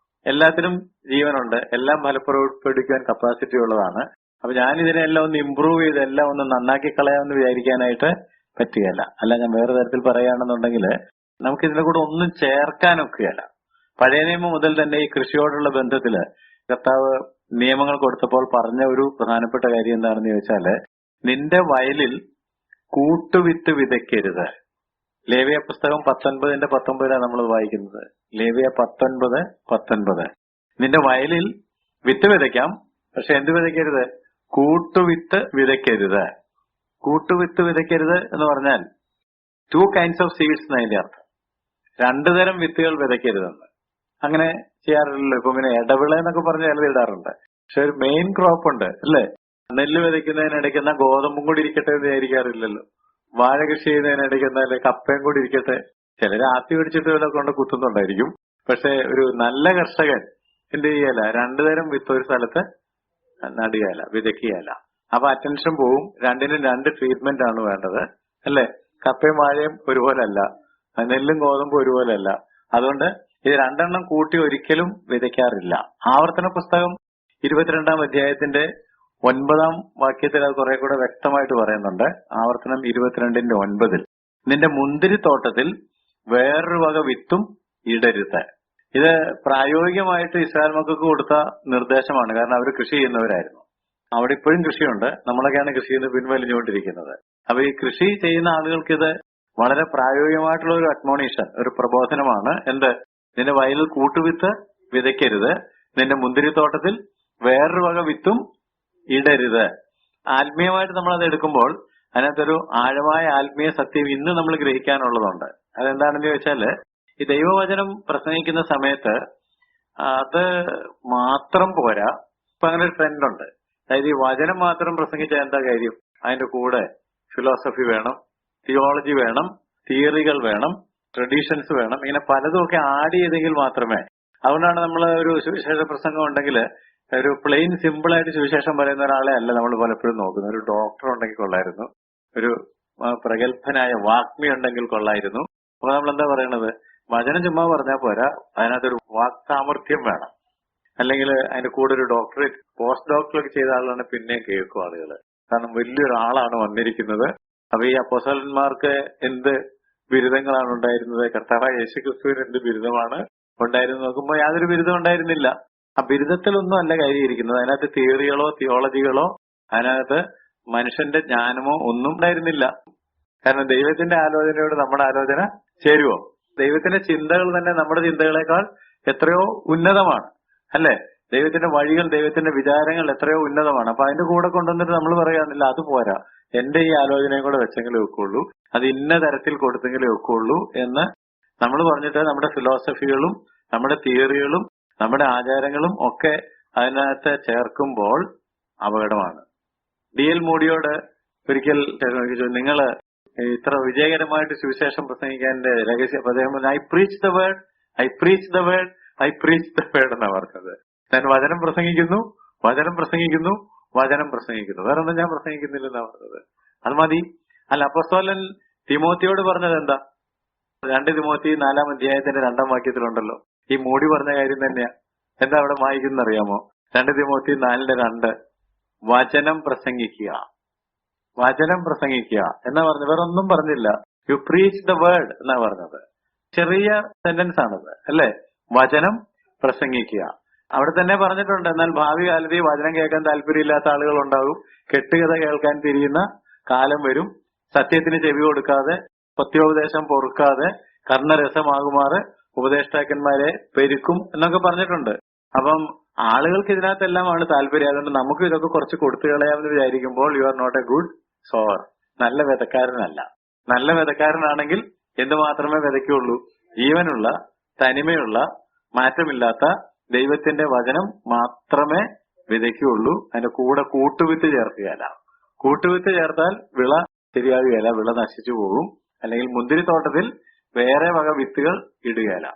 എല്ലാത്തിനും ജീവനുണ്ട്. എല്ലാം ഫലപ്രകടിപ്പിക്കാൻ കപ്പാസിറ്റി ഉള്ളതാണ്. അപ്പൊ ഞാൻ ഇതിനെല്ലാം ഒന്ന് ഇമ്പ്രൂവ് ചെയ്ത് എല്ലാം ഒന്ന് നന്നാക്കി കളയാമെന്ന് വിചാരിക്കാനായിട്ട് പറ്റുകയല്ല. അല്ല, ഞാൻ വേറെ തരത്തിൽ പറയുകയാണെന്നുണ്ടെങ്കിൽ നമുക്ക് ഇതിനെ കൂടെ ഒന്നും ചേർക്കാനൊക്കെയല്ല. പഴയ നിയമം മുതൽ തന്നെ ഈ കൃഷിയോടുള്ള ബന്ധത്തില് കർത്താവ് നിയമങ്ങൾ കൊടുത്തപ്പോൾ പറഞ്ഞ ഒരു പ്രധാനപ്പെട്ട കാര്യം എന്താണെന്ന് ചോദിച്ചാല്, നിന്റെ വയലിൽ കൂട്ടുവിത്ത് വിതയ്ക്കരുത്. ലേവ്യ പുസ്തകം 19:19 നമ്മൾ വായിക്കുന്നത്. ലേവ്യ 19:19. നിന്റെ വയലിൽ വിത്ത് വിതയ്ക്കാം, പക്ഷെ എന്ത് വിതയ്ക്കരുത്? കൂട്ടുവിത്ത് വിതയ്ക്കരുത്. കൂട്ടുവിത്ത് വിതയ്ക്കരുത് എന്ന് പറഞ്ഞാൽ 2 kinds of seeds എന്നതിന്റെ അർത്ഥം. 2 തരം വിത്തുകൾ വിതയ്ക്കരുതെന്ന്. അങ്ങനെ ചെയ്യാറില്ലല്ലോ. ഇപ്പൊ പിന്നെ ഇടവിള എന്നൊക്കെ പറഞ്ഞ് ചിലത് ഇടാറുണ്ട്. പക്ഷെ ഒരു മെയിൻ ക്രോപ്പ് ഉണ്ട്, അല്ലേ? നെല്ല് വിതയ്ക്കുന്നതിനിടയ്ക്ക് എന്നാൽ ഗോതമ്പും കൂടി ഇരിക്കട്ടെ എന്ന് വിചാരിക്കാറില്ലല്ലോ. വാഴ കൃഷി ചെയ്യുന്നതിനിടയ്ക്ക് എന്നാല് കപ്പയും കൂടി ഇരിക്കട്ടെ. ചിലര് ആത്തി പിടിച്ചിട്ട് വല്ല കൊണ്ട് കുത്തുന്നുണ്ടായിരിക്കും. പക്ഷെ ഒരു നല്ല കർഷകൻ എന്ത് ചെയ്യല, രണ്ടു തരം വിത്ത് ഒരു സ്ഥലത്ത് നടുകയല്ല, വിതയ്ക്കുകയല്ല. അപ്പൊ അറ്റൻഷൻ പോവും. രണ്ടിനും രണ്ട് ട്രീറ്റ്മെന്റ് ആണ് വേണ്ടത്, അല്ലെ? കപ്പയും വാഴയും ഒരുപോലല്ല, നെല്ലും ഗോതമ്പും ഒരുപോലല്ല. അതുകൊണ്ട് ഇത് രണ്ടെണ്ണം കൂട്ടി ഒരിക്കലും വിതയ്ക്കാറില്ല. ആവർത്തന പുസ്തകം 22-ാം അധ്യായത്തിന്റെ 9-ാം വാക്യത്തിൽ അത് കുറെ കൂടെ വ്യക്തമായിട്ട് പറയുന്നുണ്ട്. ആവർത്തനം 22-ന്റെ 9 നിന്റെ മുന്തിരിത്തോട്ടത്തിൽ വേറൊരു വക വിത്തും ഇടരുത്. ഇത് പ്രായോഗികമായിട്ട് ഇസ്രായേൽ മക്കൾക്ക് കൊടുത്ത നിർദ്ദേശമാണ്. കാരണം അവർ കൃഷി ചെയ്യുന്നവരായിരുന്നു. അവിടെ ഇപ്പോഴും കൃഷിയുണ്ട്, നമ്മളൊക്കെയാണ് കൃഷിയിൽ നിന്ന് പിൻവലിഞ്ഞുകൊണ്ടിരിക്കുന്നത്. അപ്പൊ ഈ കൃഷി ചെയ്യുന്ന ആളുകൾക്ക് ഇത് വളരെ പ്രായോഗികമായിട്ടുള്ള ഒരു അഡ്മോണിഷൻ, ഒരു പ്രബോധനമാണ്. എന്ത്? നിന്റെ വയലിൽ കൂട്ടുവിത്ത് വിതയ്ക്കരുത്, നിന്റെ മുന്തിരിത്തോട്ടത്തിൽ വേറൊരു വക വിത്തും ഇടരുത്. ആത്മീയമായിട്ട് നമ്മൾ അത് എടുക്കുമ്പോൾ അതിനകത്തൊരു ആഴമായ ആത്മീയ സത്യം ഇന്ന് നമ്മൾ ഗ്രഹിക്കാനുള്ളതുണ്ട്. അതെന്താണെന്ന് ചോദിച്ചാല്, ഈ ദൈവവചനം പ്രസംഗിക്കുന്ന സമയത്ത് അത് മാത്രം പോരാ. ഇപ്പൊ അങ്ങനെ ഒരു ട്രെൻഡ് ഉണ്ട്. അതായത് ഈ വചനം മാത്രം പ്രസംഗിച്ചാൽ എന്താ കാര്യം? അതിന്റെ കൂടെ ഫിലോസഫി വേണം, തിയോളജി വേണം, തിയറികൾ വേണം, ട്രഡീഷൻസ് വേണം. ഇങ്ങനെ പലതുമൊക്കെ ആഡ് ചെയ്തെങ്കിൽ മാത്രമേ. അതുകൊണ്ടാണ് നമ്മൾ ഒരു സുവിശേഷ പ്രസംഗം ഉണ്ടെങ്കിൽ ഒരു പ്ലെയിൻ സിമ്പിൾ ആയിട്ട് സുവിശേഷം പറയുന്ന ഒരാളെ അല്ല നമ്മൾ പലപ്പോഴും നോക്കുന്നത്. ഒരു ഡോക്ടർ ഉണ്ടെങ്കിൽ കൊള്ളായിരുന്നു, ഒരു പ്രഗത്ഭനായ വാഗ്മി ഉണ്ടെങ്കിൽ കൊള്ളായിരുന്നു. അപ്പൊ നമ്മൾ എന്താ പറയണത്? വചനം ചുമ്മാ പറഞ്ഞാൽ പോരാ, അതിനകത്തൊരു വാക് സാമർഥ്യം വേണം. അല്ലെങ്കിൽ അതിന്റെ കൂടെ ഒരു ഡോക്ടറേറ്റ്, പോസ്റ്റ് ഡോക്ടറൊക്കെ ചെയ്ത ആളാണ് പിന്നെ കേൾക്കും ആളുകൾ. കാരണം വലിയൊരാളാണ് വന്നിരിക്കുന്നത്. അപ്പൊ ഈ അപ്പോസ്തലന്മാർക്ക് എന്ത് ബിരുദങ്ങളാണ് ഉണ്ടായിരുന്നത്? കർത്താവായ യേശുക്രിസ്തുവിന് എന്ത് ബിരുദമാണ് ഉണ്ടായിരുന്നത് നോക്കുമ്പോൾ യാതൊരു ബിരുദം ഉണ്ടായിരുന്നില്ല. ആ ബിരുദത്തിലൊന്നും അല്ല കാര്യമായിരിക്കുന്നത്. അതിനകത്ത് തിയറികളോ തിയോളജികളോ അതിനകത്ത് മനുഷ്യന്റെ ജ്ഞാനമോ ഒന്നും ഉണ്ടായിരുന്നില്ല. കാരണം ദൈവത്തിന്റെ ആലോചനയോട് നമ്മുടെ ആലോചന ചേരുവോ? ദൈവത്തിന്റെ ചിന്തകൾ തന്നെ നമ്മുടെ ചിന്തകളെക്കാൾ എത്രയോ ഉന്നതമാണ്, അല്ലെ? ദൈവത്തിന്റെ വഴികൾ, ദൈവത്തിന്റെ വിചാരങ്ങൾ എത്രയോ ഉന്നതമാണ്. അപ്പൊ അതിന്റെ കൂടെ കൊണ്ടുവന്നിട്ട് നമ്മൾ പറയാന്നില്ല അത് പോരാ, എന്റെ ഈ ആലോചനയും കൂടെ വെച്ചെങ്കിലേ ഒക്കുള്ളൂ, അത് ഇന്ന തരത്തിൽ കൊടുത്തെങ്കിലേ ഒക്കുള്ളൂ എന്ന് നമ്മൾ പറഞ്ഞിട്ട് നമ്മുടെ ഫിലോസഫികളും നമ്മുടെ തിയറികളും നമ്മുടെ ആചാരങ്ങളും ഒക്കെ അതിനകത്ത് ചേർക്കുമ്പോൾ അപകടമാണ്. DL മൂഡിയോട് ഒരിക്കൽ നിങ്ങൾ ഇത്ര വിജയകരമായിട്ട് സുവിശേഷം പ്രസംഗിക്കാന്റെ രഹസ്യം, അദ്ദേഹം I preach the word, I preach the word, I preach the word എന്നാ പറഞ്ഞത്. ഞാൻ വചനം പ്രസംഗിക്കുന്നു, വചനം പ്രസംഗിക്കുന്നു, വചനം പ്രസംഗിക്കുന്നു, വേറെ ഒന്നും ഞാൻ പ്രസംഗിക്കുന്നില്ലെന്നാ പറഞ്ഞത്. അത് മതി. അല്ല, അപ്പോസ്തലൻ തിമോത്തിയോട് പറഞ്ഞത് എന്താ? 2 തിമോത്തി 4-ാം അധ്യായത്തിന്റെ 2-ാം വാക്യത്തിലുണ്ടല്ലോ, ഈ മൂടി പറഞ്ഞ കാര്യം തന്നെയാ. എന്താ അവിടെ വായിക്കുന്ന അറിയാമോ? 2 തിമോത്തി 4:2 വചനം പ്രസംഗിക്കുക, വചനം പ്രസംഗിക്കുക എന്നാ പറഞ്ഞു, വേറെ ഒന്നും പറഞ്ഞില്ല. യു പ്രീച്ച് ദ വേർഡ് എന്നാ പറഞ്ഞത്. ചെറിയ സെന്റൻസ് ആണത്, അല്ലെ? വചനം പ്രസംഗിക്കുക. അവിടെ തന്നെ പറഞ്ഞിട്ടുണ്ട്, എന്നാൽ ഭാവി കാലത്ത് ഈ വചനം കേൾക്കാൻ താല്പര്യമില്ലാത്ത ആളുകൾ ഉണ്ടാകും, കെട്ടുകഥ കേൾക്കാൻ തിരിയുന്ന കാലം വരും, സത്യത്തിന് ചെവി കൊടുക്കാതെ, പത്യോപദേശം പൊറുക്കാതെ, കർണരസമാകുമാറ് ഉപദേഷ്ടാക്കന്മാരെ പെരുക്കും എന്നൊക്കെ പറഞ്ഞിട്ടുണ്ട്. അപ്പം ആളുകൾക്ക് ഇതിനകത്തെല്ലാമാണ് താല്പര്യം. അതുകൊണ്ട് നമുക്ക് ഇതൊക്കെ കുറച്ച് കൊടുത്തു കളയാമെന്ന് വിചാരിക്കുമ്പോൾ you are not a good sower, നല്ല വിതക്കാരനല്ല. നല്ല വിതക്കാരനാണെങ്കിൽ എന്ത് മാത്രമേ വിതയ്ക്കുള്ളൂ? ജീവനുള്ള, തനിമയുള്ള, മാറ്റമില്ലാത്ത ദൈവത്തിന്റെ വചനം മാത്രമേ വിതയ്ക്കുള്ളൂ. അതിന്റെ കൂടെ കൂട്ടുവിത്ത് ചേർക്കുകയല്ല. കൂട്ടുവിത്ത് ചേർത്താൽ വിള ശരിയാകുകയല്ല, വിള നശിച്ചു പോകും. അല്ലെങ്കിൽ മുന്തിരിത്തോട്ടത്തിൽ വേറെ വക വിത്തുകൾ ഇടുകയല്ല.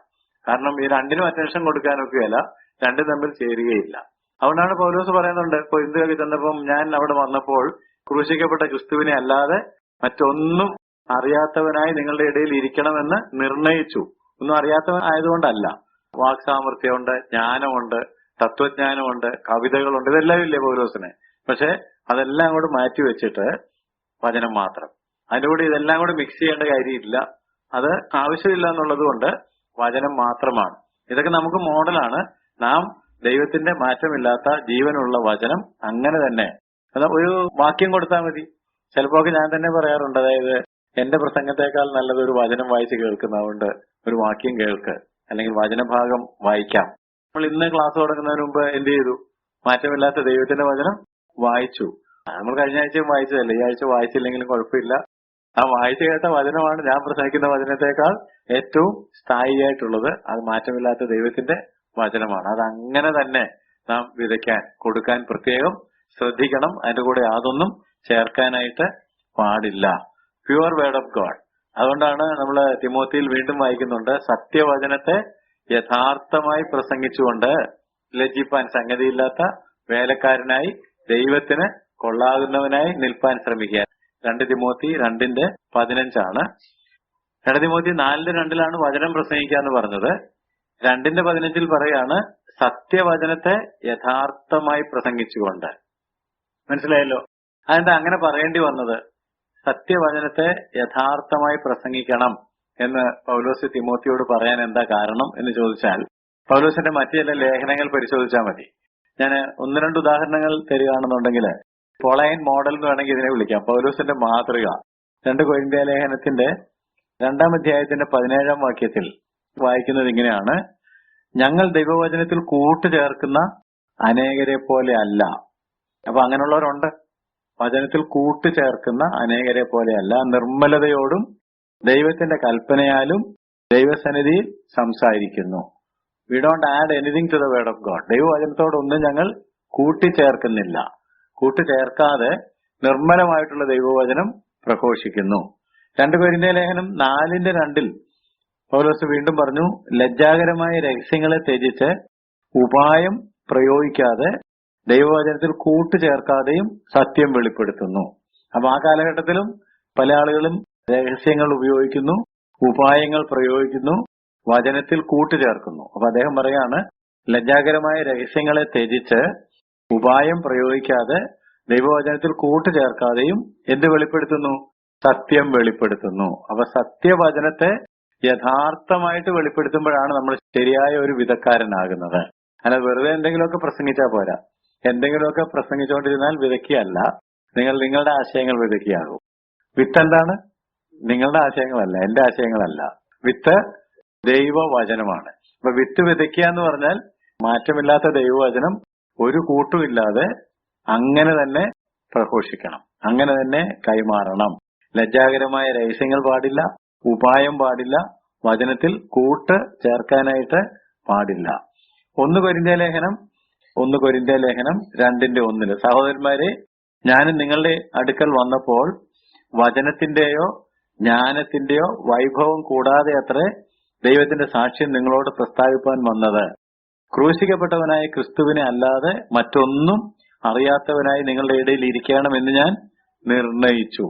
കാരണം ഈ രണ്ടിനും അറ്റൻഷൻ കൊടുക്കാനൊക്കെയല്ല, രണ്ടും തമ്മിൽ ചേരുകയില്ല. അതുകൊണ്ടാണ് പൗലോസ് പറയുന്നുണ്ട്, കൊരിന്ത്യർക്ക് ചെന്നപ്പം ഞാൻ അവിടെ വന്നപ്പോൾ ക്രൂശിക്കപ്പെട്ട ക്രിസ്തുവിനെ അല്ലാതെ മറ്റൊന്നും അറിയാത്തവനായി നിങ്ങളുടെ ഇടയിൽ ഇരിക്കണമെന്ന് നിർണയിച്ചു. ഒന്നും അറിയാത്തവൻ ആയതുകൊണ്ടല്ല. വാക് സാമർഥ്യമുണ്ട്, ജ്ഞാനമുണ്ട്, തത്വജ്ഞാനമുണ്ട്, കവിതകളുണ്ട്, ഇതെല്ലാം ഇല്ലേ പൗലോസിന്. പക്ഷെ അതെല്ലാം കൂടെ മാറ്റി വെച്ചിട്ട് വചനം മാത്രം. അതിന്റെ കൂടെ ഇതെല്ലാം കൂടെ മിക്സ് ചെയ്യേണ്ട കാര്യമില്ല, അത് ആവശ്യമില്ല എന്നുള്ളത് കൊണ്ട് വചനം മാത്രമാണ്. ഇതൊക്കെ നമുക്ക് മോഡലാണ്. നാം ദൈവത്തിന്റെ മാറ്റമില്ലാത്ത ജീവനുള്ള വചനം അങ്ങനെ തന്നെ. ഒരു വാക്യം കൊടുത്താൽ മതി. ചിലപ്പോ ഞാൻ തന്നെ പറയാറുണ്ട്, അതായത് എന്റെ പ്രസംഗത്തെക്കാൾ നല്ലത് ഒരു വചനം വായിച്ച് കേൾക്കുന്നതുകൊണ്ട് ഒരു വാക്യം കേൾക്ക്, അല്ലെങ്കിൽ വചനഭാഗം വായിക്കാം. നമ്മൾ ഇന്ന് ക്ലാസ് തുടങ്ങുന്നതിന് മുമ്പ് എന്ത് ചെയ്തു? മാറ്റമില്ലാത്ത ദൈവത്തിന്റെ വചനം വായിച്ചു. നമ്മൾ കഴിഞ്ഞ ആഴ്ചയും വായിച്ചതല്ലേ, ഈ ആഴ്ച വായിച്ചില്ലെങ്കിലും കുഴപ്പമില്ല. ആ വായിച്ചു കേട്ട വചനമാണ് ഞാൻ പ്രസംഗിക്കുന്ന വചനത്തെക്കാൾ ഏറ്റവും സ്ഥായിയായിട്ടുള്ളത്. അത് മാറ്റമില്ലാത്ത ദൈവത്തിന്റെ വചനമാണ്. അത് അങ്ങനെ തന്നെ നാം വിതയ്ക്കാൻ, കൊടുക്കാൻ പ്രത്യേകം ശ്രദ്ധിക്കണം. അതിന്റെ കൂടെ യാതൊന്നും ചേർക്കാനായിട്ട് പാടില്ല. Pure word of God. അതുകൊണ്ടാണ് നമ്മൾ തിമോത്തിയിൽ വീണ്ടും വായിക്കുന്നുണ്ട്, സത്യവചനത്തെ യഥാർത്ഥമായി പ്രസംഗിച്ചുകൊണ്ട് ലജ്ജിപ്പാൻ സംഗതിയില്ലാത്ത വേലക്കാരനായി ദൈവത്തിന് കൊള്ളാകുന്നവനായി നിൽപ്പാൻ ശ്രമിക്കുക. 2 തിമോത്തി 2:15 2 തിമോത്തി 4:2 വചനം പ്രസംഗിക്കുക എന്ന് പറഞ്ഞത്. 2:15 പറയാണ് സത്യവചനത്തെ യഥാർത്ഥമായി പ്രസംഗിച്ചുകൊണ്ട്. മനസ്സിലായല്ലോ? അതെന്താ അങ്ങനെ പറയേണ്ടി വന്നത്? സത്യവചനത്തെ യഥാർത്ഥമായി പ്രസംഗിക്കണം എന്ന് പൗലോസ് തിമോത്തിയോട് പറയാൻ എന്താ കാരണം എന്ന് ചോദിച്ചാൽ, പൗലോസിന്റെ മറ്റു ചില ലേഖനങ്ങൾ പരിശോധിച്ചാൽ മതി. ഞാൻ 1-2 ഉദാഹരണങ്ങൾ തരികയാണെന്നുണ്ടെങ്കിൽ പോളയൻ മോഡൽ എന്ന് വേണമെങ്കിൽ ഇതിനെ വിളിക്കാം. പൗലോസിന്റെ മാതൃക 2 കൊരിന്ത്യ ലേഖനത്തിന്റെ 2-ാം അധ്യായത്തിന്റെ 17-ാം വാക്യത്തിൽ വായിക്കുന്നത് ഇങ്ങനെയാണ്: ഞങ്ങൾ ദൈവവചനത്തിൽ കൂട്ടുചേർക്കുന്ന അനേകരെ പോലെ അല്ല. അപ്പൊ അങ്ങനെയുള്ളവരുണ്ട്. വചനത്തിൽ കൂട്ടുചേർക്കുന്ന അനേകരെ പോലെയല്ല, നിർമ്മലതയോടും ദൈവത്തിന്റെ കൽപ്പനയാലും ദൈവസന്നിധിയിൽ സംസാരിക്കുന്നു. We don't add anything to the word of God. ദൈവവചനത്തോടൊന്നും ഞങ്ങൾ കൂട്ടിച്ചേർക്കുന്നില്ല. കൂട്ടുചേർക്കാതെ നിർമ്മലമായിട്ടുള്ള ദൈവവചനം പ്രഘോഷിക്കുന്നു. 2 കൊരിന്ത്യ ലേഖനം 4:2 പൗലോസ് വീണ്ടും പറഞ്ഞു, ലജ്ജാകരമായ രഹസ്യങ്ങളെ ത്യജിച്ച് ഉപായം പ്രയോഗിക്കാതെ ദൈവവചനത്തിൽ കൂട്ടുചേർക്കാതെയും സത്യം വെളിപ്പെടുത്തുന്നു. അപ്പൊ ആ കാലഘട്ടത്തിലും പല ആളുകളും രഹസ്യങ്ങൾ ഉപയോഗിക്കുന്നു, ഉപായങ്ങൾ പ്രയോഗിക്കുന്നു, വചനത്തിൽ കൂട്ടുചേർക്കുന്നു. അപ്പൊ അദ്ദേഹം പറയാണ്, ലജ്ജാകരമായ രഹസ്യങ്ങളെ ത്യജിച്ച് ഉപായം പ്രയോഗിക്കാതെ ദൈവവചനത്തിൽ കൂട്ടുചേർക്കാതെയും എന്ത് വെളിപ്പെടുത്തുന്നു? സത്യം വെളിപ്പെടുത്തുന്നു. അപ്പൊ സത്യവചനത്തെ യഥാർത്ഥമായിട്ട് വെളിപ്പെടുത്തുമ്പോഴാണ് നമ്മൾ ശരിയായ ഒരു വിധക്കാരനാകുന്നത്. അല്ല വെറുതെ എന്തെങ്കിലുമൊക്കെ പ്രസംഗിച്ചാൽ പോരാ. എന്തെങ്കിലുമൊക്കെ പ്രസംഗിച്ചുകൊണ്ടിരുന്നാൽ വിതയ്ക്കുകയല്ല, നിങ്ങൾ നിങ്ങളുടെ ആശയങ്ങൾ വിതയ്ക്കുകയാകും. വിത്ത് എന്താണ്? നിങ്ങളുടെ ആശയങ്ങളല്ല, എന്റെ ആശയങ്ങളല്ല. വിത്ത് ദൈവവചനമാണ്. അപ്പൊ വിത്ത് വിതയ്ക്കുക എന്ന് പറഞ്ഞാൽ മാറ്റമില്ലാത്ത ദൈവവചനം ഒരു കൂട്ടുമില്ലാതെ അങ്ങനെ തന്നെ പ്രഘോഷിക്കണം, അങ്ങനെ തന്നെ കൈമാറണം. ലജ്ജാകരമായ രഹസ്യങ്ങൾ പാടില്ല, ഉപായം പാടില്ല, വചനത്തിൽ കൂട്ട് ചേർക്കാനായിട്ട് പാടില്ല. 1 കൊരിന്ത്യ ലേഖനം 2:1 സഹോദരന്മാരെ, ഞാനും നിങ്ങളുടെ അടുക്കൽ വന്നപ്പോൾ വചനത്തിന്റെയോ ജ്ഞാനത്തിന്റെയോ വൈഭവം കൂടാതെ അത്രേ ദൈവത്തിന്റെ സാക്ഷ്യം നിങ്ങളോട് പ്രസ്താവിപ്പാൻ വന്നത്. ക്രൂശിക്കപ്പെട്ടവനായ ക്രിസ്തുവിനെ അല്ലാതെ മറ്റൊന്നും അറിയാത്തവനായി നിങ്ങളുടെ ഇടയിൽ ഇരിക്കണമെന്ന് ഞാൻ നിർണയിച്ചു.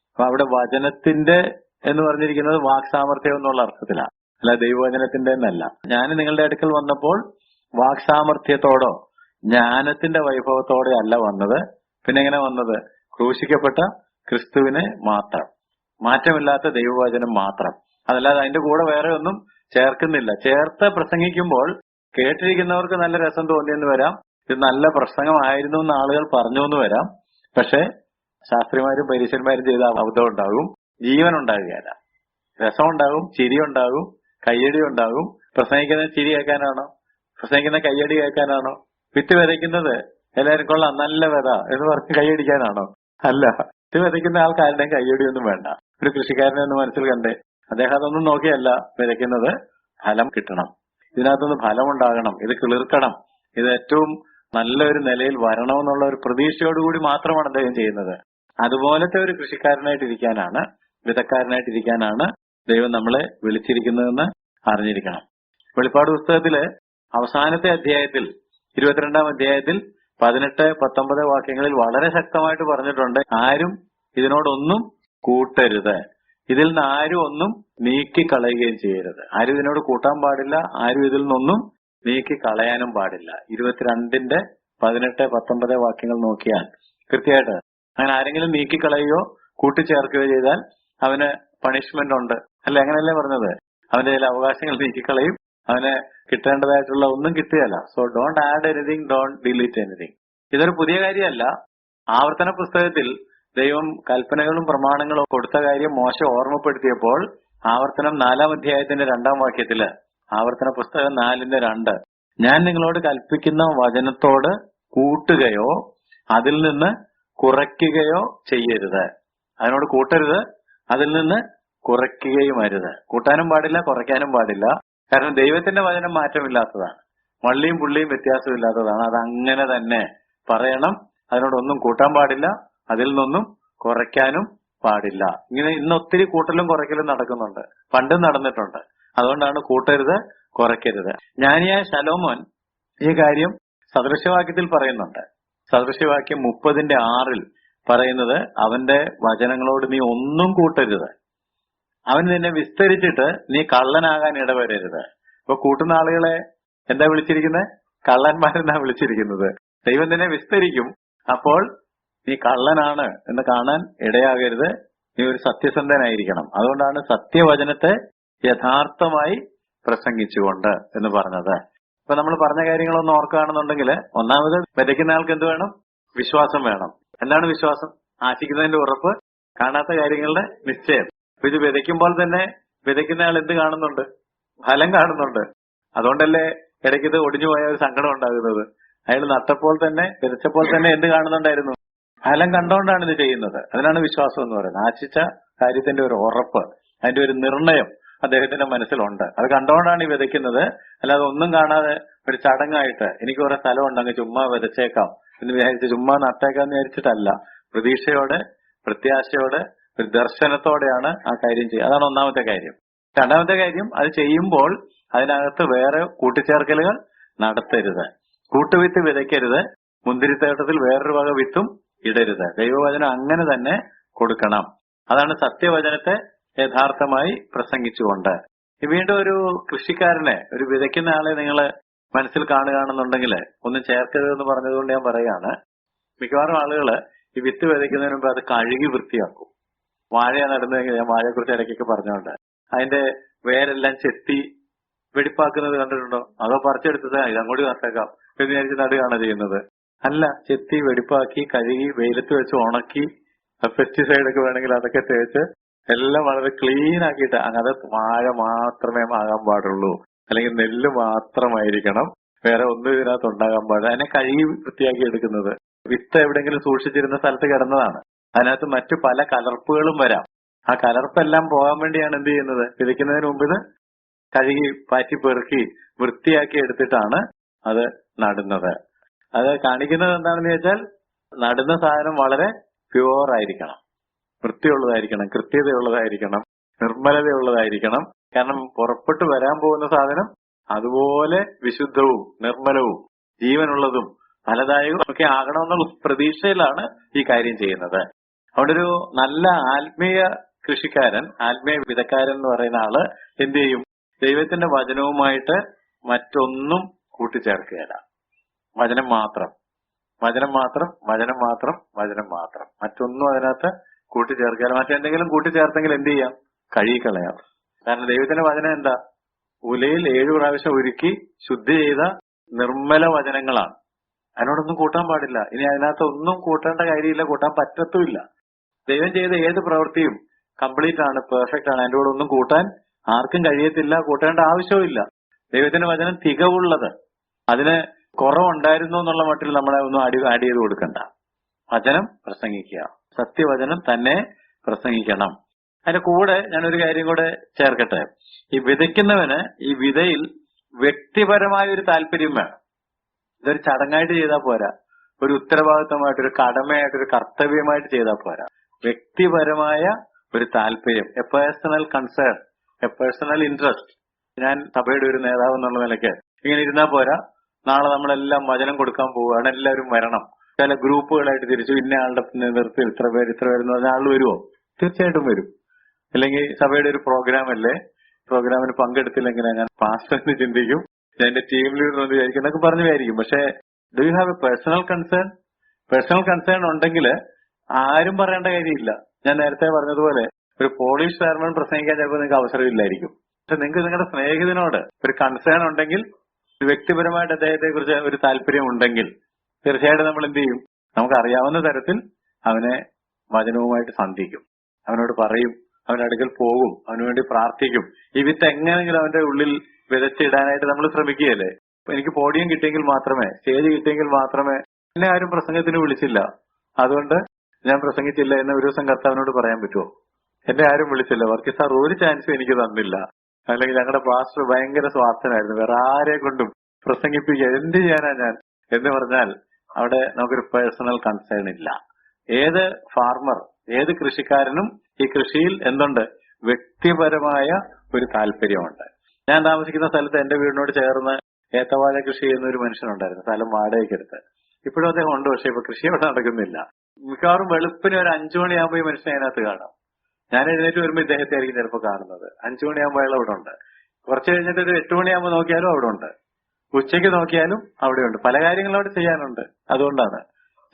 അപ്പൊ അവിടെ വചനത്തിന്റെ എന്ന് പറഞ്ഞിരിക്കുന്നത് വാക്സാമർത്ഥ്യം എന്നുള്ള അർത്ഥത്തിലാണ്, അല്ല ദൈവവചനത്തിന്റെ എന്നല്ല. ഞാൻ നിങ്ങളുടെ അടുക്കൽ വന്നപ്പോൾ വാക്സാമർത്ഥ്യത്തോടോ ജ്ഞാനത്തിന്റെ വൈഭവത്തോടെ അല്ല വന്നത്. പിന്നെ എങ്ങനെ വന്നത്? ക്രൂശിക്കപ്പെട്ട ക്രിസ്തുവിനെ മാത്രം, മാറ്റമില്ലാത്ത ദൈവവചനം മാത്രം. അതല്ലാതെ അതിന്റെ കൂടെ വേറെ ഒന്നും ചേർക്കുന്നില്ല. ചേർത്ത് പ്രസംഗിക്കുമ്പോൾ കേട്ടിരിക്കുന്നവർക്ക് നല്ല രസം തോന്നിയെന്ന് വരാം, ഇത് നല്ല പ്രസംഗമായിരുന്നു എന്ന് ആളുകൾ പറഞ്ഞു എന്ന് വരാം. പക്ഷെ ശാസ്ത്രിമാരും പരീശന്മാരും ചെയ്ത അബദ്ധം ഉണ്ടാകും, ജീവൻ ഉണ്ടാകുകയല്ല. രസമുണ്ടാകും, ചിരിയുണ്ടാകും, കയ്യടി ഉണ്ടാകും. പ്രസംഗിക്കുന്നത് ചിരി കേൾക്കാനാണോ? പ്രസംഗിക്കുന്ന കയ്യടി കേൾക്കാനാണോ? വിത്ത് വിതയ്ക്കുന്നത് എല്ലാവരും കൊള്ളാം നല്ല വിത എന്ന് പറഞ്ഞ് കൈയടിക്കാനാണോ? അല്ല. വിത്ത് വിതയ്ക്കുന്ന ആൾക്കാരുടെയും കയ്യടിയൊന്നും വേണ്ട. ഒരു കൃഷിക്കാരനെ ഒന്ന് മനസ്സിൽ കണ്ടേ, അദ്ദേഹം അതൊന്നും നോക്കിയല്ല വിതയ്ക്കുന്നത്. ഫലം കിട്ടണം, ഇതിനകത്തൊന്ന് ഫലം ഉണ്ടാകണം, ഇത് കിളിർക്കണം, ഇത് ഏറ്റവും നല്ലൊരു നിലയിൽ വരണമെന്നുള്ള ഒരു പ്രതീക്ഷയോടുകൂടി മാത്രമാണ് അദ്ദേഹം ചെയ്യുന്നത്. അതുപോലത്തെ ഒരു കൃഷിക്കാരനായിട്ടിരിക്കാനാണ്, വിധക്കാരനായിട്ടിരിക്കാനാണ് ദൈവം നമ്മളെ വിളിച്ചിരിക്കുന്നതെന്ന് അറിഞ്ഞിരിക്കണം. വെളിപ്പാട് പുസ്തകത്തില് അവസാനത്തെ അധ്യായത്തിൽ 22-ാം അധ്യായത്തിൽ 18-19 വാക്യങ്ങളിൽ വളരെ ശക്തമായിട്ട് പറഞ്ഞിട്ടുണ്ട്, ആരും ഇതിനോടൊന്നും കൂട്ടരുത്, ഇതിൽ നിന്ന് ആരും ഒന്നും നീക്കിക്കളയുകയും ചെയ്യരുത്. ആരും ഇതിനോട് കൂട്ടാൻ പാടില്ല, ആരും ഇതിൽ നിന്നൊന്നും നീക്കിക്കളയാനും പാടില്ല. 22-18-19 വാക്യങ്ങൾ നോക്കിയാൽ കൃത്യമായിട്ട് അങ്ങനെ ആരെങ്കിലും നീക്കിക്കളയുകയോ കൂട്ടിച്ചേർക്കുകയോ ചെയ്താൽ അവന് പണിഷ്മെന്റ് ഉണ്ട്. അല്ല, അങ്ങനെയല്ലേ പറഞ്ഞത്? അവന്റെ ചില അവകാശങ്ങൾ നീക്കിക്കളയും, അവന് കിട്ടേണ്ടതായിട്ടുള്ള ഒന്നും കിട്ടുകയല്ല. So don't add anything, don't delete anything. ഇതൊരു പുതിയ കാര്യമല്ല. ആവർത്തന പുസ്തകത്തിൽ ദൈവം കൽപ്പനകളും പ്രമാണങ്ങളും കൊടുത്ത കാര്യം മോശ ഓർമ്മപ്പെടുത്തിയപ്പോൾ ആവർത്തനം 4-ാം അധ്യായത്തിന്റെ 2-ാം വാക്യത്തില്, ആവർത്തന പുസ്തകം 4:2, ഞാൻ നിങ്ങളോട് കൽപ്പിക്കുന്ന വചനത്തോട് കൂട്ടുകയോ അതിൽ നിന്ന് കുറയ്ക്കുകയോ ചെയ്യരുത്. അതിനോട് കൂട്ടരുത്, അതിൽ നിന്ന് കുറയ്ക്കുകയും അരുത്. കൂട്ടാനും പാടില്ല, കുറയ്ക്കാനും പാടില്ല. കാരണം ദൈവത്തിന്റെ വചനം മാറ്റമില്ലാത്തതാണ്, വള്ളിയും പുള്ളിയും വ്യത്യാസമില്ലാത്തതാണ്. അത് അങ്ങനെ തന്നെ പറയണം. അതിനോടൊന്നും കൂട്ടാൻ പാടില്ല, അതിൽ നിന്നൊന്നും കുറയ്ക്കാനും പാടില്ല. ഇങ്ങനെ ഇന്ന് ഒത്തിരി കൂട്ടലും കുറയ്ക്കലും നടക്കുന്നുണ്ട്, പണ്ടും നടന്നിട്ടുണ്ട്. അതുകൊണ്ടാണ് കൂട്ടരുത്, കുറയ്ക്കരുത്. ജ്ഞാനിയായ ശലോമോൻ ഈ കാര്യം സദൃശവാക്യത്തിൽ പറയുന്നുണ്ട്. സദൃശവാക്യം 30:6 പറയുന്നത് അവന്റെ വചനങ്ങളോട് നീ ഒന്നും കൂട്ടരുത്, അവൻ നിന്നെ വിസ്തരിച്ചിട്ട് നീ കള്ളനാകാൻ ഇടവരരുത്. ഇപ്പൊ കൂട്ടുന്ന ആളുകളെ എന്താ വിളിച്ചിരിക്കുന്നത്? കള്ളന്മാരെന്നാ വിളിച്ചിരിക്കുന്നത്. ദൈവം നിന്നെ വിസ്തരിക്കും, അപ്പോൾ നീ കള്ളനാണ് എന്ന് കാണാൻ ഇടയാകരുത്, നീ ഒരു സത്യസന്ധനായിരിക്കണം. അതുകൊണ്ടാണ് സത്യവചനത്തെ യഥാർത്ഥമായി പ്രസംഗിച്ചുകൊണ്ട് എന്ന് പറഞ്ഞത്. ഇപ്പൊ നമ്മൾ പറഞ്ഞ കാര്യങ്ങളൊന്നും ഓർക്കുകയാണെന്നുണ്ടെങ്കിൽ, ഒന്നാമത് വിതയ്ക്കുന്ന ആൾക്ക് എന്ത് വേണം? വിശ്വാസം വേണം. എന്താണ് വിശ്വാസം? ആശിക്കുന്നതിന്റെ ഉറപ്പ്, കാണാത്ത കാര്യങ്ങളുടെ നിശ്ചയം. അപ്പൊ ഇത് വിതയ്ക്കുമ്പോൾ തന്നെ വിതയ്ക്കുന്ന ആൾ എന്ത് കാണുന്നുണ്ട്? ഫലം കാണുന്നുണ്ട്. അതുകൊണ്ടല്ലേ ഇടയ്ക്ക് ഇത് ഒടിഞ്ഞു പോയ ഒരു സങ്കടം ഉണ്ടാകുന്നത്. അയാൾ നട്ടപ്പോൾ തന്നെ, വിതച്ചപ്പോൾ തന്നെ എന്ത് കാണുന്നുണ്ടായിരുന്നു? ഫലം കണ്ടുകൊണ്ടാണ് ഇത് ചെയ്യുന്നത്. അതിനാണ് വിശ്വാസം എന്ന് പറയുന്നത്. ആശിച്ച കാര്യത്തിന്റെ ഒരു ഉറപ്പ്, അതിന്റെ ഒരു നിർണയം അദ്ദേഹത്തിന്റെ മനസ്സിലുണ്ട്. അത് കണ്ടുകൊണ്ടാണ് ഈ വിതയ്ക്കുന്നത്. അല്ലാതെ ഒന്നും കാണാതെ ഒരു ചടങ്ങായിട്ട് എനിക്ക് കുറെ സ്ഥലമുണ്ട് അങ്ങ് ചുമ്മാ വിതച്ചേക്കാം എന്ന് വിചാരിച്ച് ചുമ്മാ നട്ടേക്കാന്ന് വിചാരിച്ചിട്ടല്ല. പ്രതീക്ഷയോടെ, പ്രത്യാശയോടെ, ഒരു ദർശനത്തോടെയാണ് ആ കാര്യം ചെയ്യുക. അതാണ് ഒന്നാമത്തെ കാര്യം. രണ്ടാമത്തെ കാര്യം, അത് ചെയ്യുമ്പോൾ അതിനകത്ത് വേറെ കൂട്ടിച്ചേർക്കലുകൾ നടത്തരുത്. കൂട്ടുവിത്ത് വിതയ്ക്കരുത്, മുന്തിരിത്തോട്ടത്തിൽ വേറൊരു വക വിത്തും ഇടരുത്. ദൈവവചനം അങ്ങനെ തന്നെ കൊടുക്കണം. അതാണ് സത്യവചനത്തെ യഥാർത്ഥമായി പ്രസംഗിച്ചുകൊണ്ട്. വീണ്ടും ഒരു കൃഷിക്കാരനെ, ഒരു വിതയ്ക്കുന്ന ആളെ നിങ്ങൾ മനസ്സിൽ കാണുകയാണെന്നുണ്ടെങ്കിൽ ഒന്നും ചേർക്കരുതെന്ന് പറഞ്ഞതുകൊണ്ട് ഞാൻ പറയാണ്. മിക്കവാറും ആളുകൾ ഈ വിത്ത് വിതയ്ക്കുന്നതിന് മുമ്പ് അത് കഴുകി വൃത്തിയാക്കും. വാഴയാണ് നടുന്നതെങ്കിൽ, ഞാൻ വാഴയെക്കുറിച്ച് ഇടയ്ക്കൊക്കെ പറഞ്ഞുകൊണ്ട്, അതിന്റെ വേരെല്ലാം ചെത്തി വെടിപ്പാക്കുന്നത് കണ്ടിട്ടുണ്ടോ? അതോ പറിച്ചെടുത്തത് ഇതങ്ങോട്ട് നട്ടേക്കാം എന്ന് വിചാരിച്ച് നടുകയാണോ ചെയ്യുന്നത്? അല്ല, ചെത്തി വെടിപ്പാക്കി കഴുകി വെയിലത്ത് വെച്ച് ഉണക്കി പെസ്റ്റിസൈഡ് ഒക്കെ വേണമെങ്കിൽ അതൊക്കെ തേച്ച് എല്ലാം വളരെ ക്ലീൻ ആക്കിയിട്ട്, അത് വാഴ മാത്രമേ ആകാൻ പാടുള്ളൂ, അല്ലെങ്കിൽ നെല്ല് മാത്രമായിരിക്കണം, വേറെ ഒന്നും ഇതിനകത്ത് ഉണ്ടാകാൻ പാടില്ല. അതിനെ കഴുകി വൃത്തിയാക്കി എടുക്കുന്നത്. വിത്ത് എവിടെയെങ്കിലും സൂക്ഷിച്ചിരുന്ന സ്ഥലത്ത് കിടന്നതാണ്. അതിനകത്ത് മറ്റു പല കലർപ്പുകളും വരാം. ആ കലർപ്പെല്ലാം പോകാൻ വേണ്ടിയാണ് എന്ത് ചെയ്യുന്നത്? വിതയ്ക്കുന്നതിന് മുമ്പ് ഇത് കഴുകി പാറ്റി പെറുക്കി വൃത്തിയാക്കി എടുത്തിട്ടാണ് അത് നടുന്നത്. അത് കാണിക്കുന്നത് എന്താണെന്ന് വെച്ചാൽ, നടുന്ന സാധനം വളരെ പ്യുവർ ആയിരിക്കണം, വൃത്തിയുള്ളതായിരിക്കണം, കൃത്യതയുള്ളതായിരിക്കണം, നിർമ്മലതയുള്ളതായിരിക്കണം. കാരണം പുറപ്പെട്ടു വരാൻ പോകുന്ന സാധനം അതുപോലെ വിശുദ്ധവും നിർമ്മലവും ജീവനുള്ളതും ഫലദായകവും ഒക്കെ ആകണമെന്നുള്ള പ്രതീക്ഷയിലാണ് ഈ കാര്യം ചെയ്യുന്നത്. അവിടെ ഒരു നല്ല ആത്മീയ കൃഷിക്കാരൻ, ആത്മീയ വിതക്കാരൻ എന്ന് പറയുന്ന ആള് എന്ത് ചെയ്യും? ദൈവത്തിന്റെ വചനവുമായിട്ട് മറ്റൊന്നും കൂട്ടിച്ചേർക്കുകയില്ല. വചനം മാത്രം, വചനം മാത്രം, വചനം മാത്രം, വചനം മാത്രം. മറ്റൊന്നും അതിനകത്ത് കൂട്ടിച്ചേർക്കുകയില്ല. മറ്റെന്തെങ്കിലും കൂട്ടിച്ചേർത്തെങ്കിൽ എന്ത് ചെയ്യാം? കഴുകിക്കളയാം. കാരണം ദൈവത്തിന്റെ വചനം എന്താ? ഉലയിൽ 7 പ്രാവശ്യം ഒരുക്കി ശുദ്ധി ചെയ്ത നിർമ്മല വചനങ്ങളാണ്. അതിനോടൊന്നും കൂട്ടാൻ പാടില്ല. ഇനി അതിനകത്ത് ഒന്നും കൂട്ടേണ്ട കാര്യമില്ല, കൂട്ടാൻ പറ്റത്തുമില്ല. ദൈവം ചെയ്ത ഏത് പ്രവൃത്തിയും കംപ്ലീറ്റ് ആണ്, പെർഫെക്റ്റ് ആണ്. അതിന്റെ കൂടെ ഒന്നും കൂട്ടാൻ ആർക്കും കഴിയത്തില്ല, കൂട്ടേണ്ട ആവശ്യവുമില്ല. ദൈവത്തിന്റെ വചനം തികവുള്ളത്. അതിന് കുറവുണ്ടായിരുന്നു എന്നുള്ള മട്ടിൽ നമ്മളെ ഒന്നും ആഡ് ചെയ്ത് കൊടുക്കണ്ട. വചനം പ്രസംഗിക്കുക, സത്യവചനം തന്നെ പ്രസംഗിക്കണം. അതിന്റെ കൂടെ ഞാനൊരു കാര്യം കൂടെ ചേർക്കട്ടെ. ഈ വിതയ്ക്കുന്നവന് ഈ വിതയിൽ വ്യക്തിപരമായ ഒരു താല്പര്യം വേണം. ഇതൊരു ചടങ്ങായിട്ട് ചെയ്താൽ പോരാ, ഒരു ഉത്തരവാദിത്തമായിട്ട്, ഒരു കടമയായിട്ട്, ഒരു കർത്തവ്യമായിട്ട് ചെയ്താൽ പോരാ. വ്യക്തിപരമായ ഒരു താല്പര്യം, A personal concern, A personal interest. ഞാൻ സഭയുടെ ഒരു നേതാവ് എന്നുള്ള നിലയ്ക്ക് ഇങ്ങനെ ഇരുന്നാൽ പോരാ. നാളെ നമ്മളെല്ലാം വചനം കൊടുക്കാൻ പോവുകയാണ്, എല്ലാവരും വരണം. ചില ഗ്രൂപ്പുകളായിട്ട് തിരിച്ചു, ഇന്ന ആളുടെ നേതൃത്വത്തിൽ ഇത്ര പേര് എന്ന് പറഞ്ഞാൽ ആൾ വരുമോ? തീർച്ചയായിട്ടും വരും. അല്ലെങ്കിൽ സഭയുടെ ഒരു പ്രോഗ്രാം അല്ലേ, പ്രോഗ്രാമിന് പങ്കെടുത്തില്ലെങ്കിൽ ഞാൻ പാസ്റ്റർ എന്ന് ചിന്തിക്കും, ഞാൻ എന്റെ ടീം ലീഡർ എന്ന് വിചാരിക്കും എന്നൊക്കെ പറഞ്ഞു വിചാരിക്കും. പക്ഷെ do you have A personal concern? Personal concern ഉണ്ടെങ്കിൽ ആരും പറയേണ്ട കാര്യമില്ല. ഞാൻ നേരത്തെ പറഞ്ഞതുപോലെ ഒരു പോളിഷ് ഫെയർമാൻ പ്രസംഗിക്കാൻ ചിലപ്പോൾ നിങ്ങൾക്ക് അവസരമില്ലായിരിക്കും. പക്ഷെ നിങ്ങൾക്ക് നിങ്ങളുടെ സ്നേഹിതനോട് ഒരു കൺസേൺ ഉണ്ടെങ്കിൽ, വ്യക്തിപരമായിട്ട് അദ്ദേഹത്തെ കുറിച്ച് ഒരു താല്പര്യം ഉണ്ടെങ്കിൽ, തീർച്ചയായിട്ടും നമ്മൾ എന്ത് ചെയ്യും? നമുക്ക് അറിയാവുന്ന തരത്തിൽ അവനെ വചനവുമായിട്ട് സന്ധിക്കും, അവനോട് പറയും, അവന്റെ അടുക്കൽ പോകും, അവനുവേണ്ടി പ്രാർത്ഥിക്കും. ഈ വിത്ത് എങ്ങനെയെങ്കിലും അവന്റെ ഉള്ളിൽ വിതച്ചിടാനായിട്ട് നമ്മൾ ശ്രമിക്കുകയല്ലേ. എനിക്ക് പോഡിയം കിട്ടിയെങ്കിൽ മാത്രമേ, സ്റ്റേജ് കിട്ടിയെങ്കിൽ മാത്രമേ, എന്നെ ആരും പ്രസംഗത്തിന് വിളിച്ചില്ല, അതുകൊണ്ട് ഞാൻ പ്രസംഗിച്ചില്ല എന്ന് ഒരു ദിവസം കർത്താവിനോട് പറയാൻ പറ്റുമോ? എന്നെ ആരും വിളിച്ചില്ല, വർക്ക് സാർ ഒരു ചാൻസും എനിക്ക് തന്നില്ല, അല്ലെങ്കിൽ ഞങ്ങളുടെ പാസ്റ്റർ ഭയങ്കര സ്വാർത്ഥനായിരുന്നു, വേറെ ആരെ കൊണ്ടും പ്രസംഗിപ്പിക്കുക, എന്ത് ചെയ്യാനാ ഞാൻ എന്ന് പറഞ്ഞാൽ അവിടെ നമുക്കൊരു പേഴ്സണൽ കൺസേൺ ഇല്ല. ഏത് ഫാർമർ, ഏത് കൃഷിക്കാരനും ഈ കൃഷിയിൽ എന്തുണ്ട്? വ്യക്തിപരമായ ഒരു താല്പര്യമുണ്ട്. ഞാൻ താമസിക്കുന്ന സ്ഥലത്ത് എന്റെ വീടിനോട് ചേർന്ന് ഏത്തവാഴ കൃഷി ചെയ്യുന്ന ഒരു മനുഷ്യനുണ്ടായിരുന്നു, സ്ഥലം വാടകയ്ക്കെടുത്ത്. ഇപ്പോഴും അദ്ദേഹം ഉണ്ട്, പക്ഷെ ഇപ്പൊ കൃഷി അവിടെ നടക്കുന്നില്ല. മിക്കവാറും വെളുപ്പിന് ഒരു 5 മണിയാകുമ്പോൾ ഈ മനുഷ്യനെ അതിനകത്ത് കാണാം. ഞാൻ എഴുന്നേറ്റ് വരുമ്പോൾ ഇദ്ദേഹത്തെ ആയിരിക്കും ചിലപ്പോൾ കാണുന്നത്. 5 മണിയാകുമ്പോൾ അയാൾ അവിടെ ഉണ്ട്. കുറച്ച് കഴിഞ്ഞിട്ട് ഒരു 8 മണിയാകുമ്പോൾ നോക്കിയാലും അവിടെ ഉണ്ട്. ഉച്ചയ്ക്ക് നോക്കിയാലും അവിടെയുണ്ട്. പല കാര്യങ്ങളും അവിടെ ചെയ്യാനുണ്ട്. അതുകൊണ്ടാണ്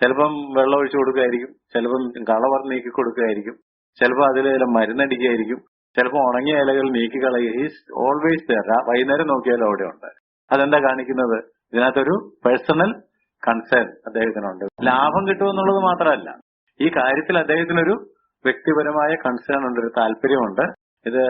ചിലപ്പം വെള്ളം ഒഴിച്ചു കൊടുക്കുകയായിരിക്കും, ചിലപ്പം കള നീക്കി കൊടുക്കുകയായിരിക്കും, ചിലപ്പോൾ അതിൽ മരുന്നടിക്കുകയായിരിക്കും, ചിലപ്പോൾ ഉണങ്ങിയ ഇലകൾ നീക്കി കളയുക. Is always there. വൈകുന്നേരം നോക്കിയാലും അവിടെ ഉണ്ട്. അതെന്താ കാണിക്കുന്നത്? ഇതിനകത്തൊരു പേഴ്സണൽ കൺസേൺ അദ്ദേഹത്തിനുണ്ട്. ലാഭം കിട്ടുമെന്നുള്ളത് മാത്രമല്ല, ഈ കാര്യത്തിൽ അദ്ദേഹത്തിനൊരു വ്യക്തിപരമായ കൺസേൺ ഉണ്ട്, ഒരു താല്പര്യമുണ്ട്. ഇത്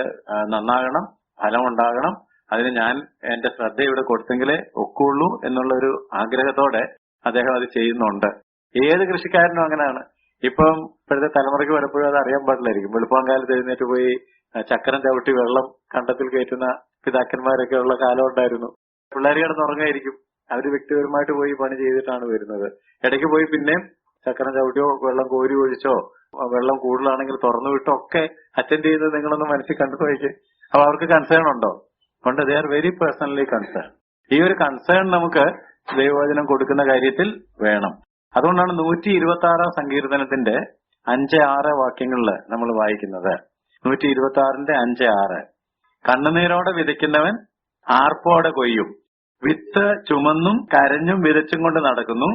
നന്നാകണം, ഫലം ഉണ്ടാകണം, അതിന് ഞാൻ എന്റെ ശ്രദ്ധ ഇവിടെ കൊടുത്തെങ്കിലേ ഒക്കുള്ളൂ എന്നുള്ള ഒരു ആഗ്രഹത്തോടെ അദ്ദേഹം അത് ചെയ്യുന്നുണ്ട്. ഏത് കൃഷിക്കാരനും അങ്ങനെയാണ്. ഇപ്പം ഇപ്പോഴത്തെ തലമുറയ്ക്ക് പലപ്പോഴും അത് അറിയാൻ പാടില്ലായിരിക്കും. വെളുപ്പാൻ കാലത്ത് എഴുന്നേറ്റ് പോയി ചക്രം ചവിട്ടി വെള്ളം കണ്ടത്തിൽ കയറ്റുന്ന പിതാക്കന്മാരൊക്കെ ഉള്ള കാലം ഉണ്ടായിരുന്നു. പിള്ളേർ കിടന്നുറങ്ങായിരിക്കും. അവര് വ്യക്തിപരമായിട്ട് പോയി പണി ചെയ്തിട്ടാണ് വരുന്നത്. ഇടയ്ക്ക് പോയി പിന്നെയും ചക്രം ചവിട്ടിയോ വെള്ളം കോരി ഒഴിച്ചോ വെള്ളം കൂടുതലാണെങ്കിൽ തുറന്നു വിട്ടോ ഒക്കെ അറ്റൻഡ് ചെയ്യുന്നത് നിങ്ങളൊന്ന് മനസ്സിൽ കണ്ടു നോക്കി. അപ്പൊ അവർക്ക് കൺസേൺ ഉണ്ടോ? കൊണ്ട് they are very personally concern. ഈ ഒരു കൺസേൺ നമുക്ക് ദൈവവചനം കൊടുക്കുന്ന കാര്യത്തിൽ വേണം. അതുകൊണ്ടാണ് 126 സങ്കീർത്തനത്തിന്റെ 5-6 വാക്യങ്ങളിൽ നമ്മൾ വായിക്കുന്നത്. 126-ന്റെ 5-6 കണ്ണുനീരോടെ വിതയ്ക്കുന്നവൻ ആർപ്പോടെ കൊയ്യും, വിത്ത് ചുമന്നും കരഞ്ഞും വിതച്ചും കൊണ്ട് നടക്കുന്നു,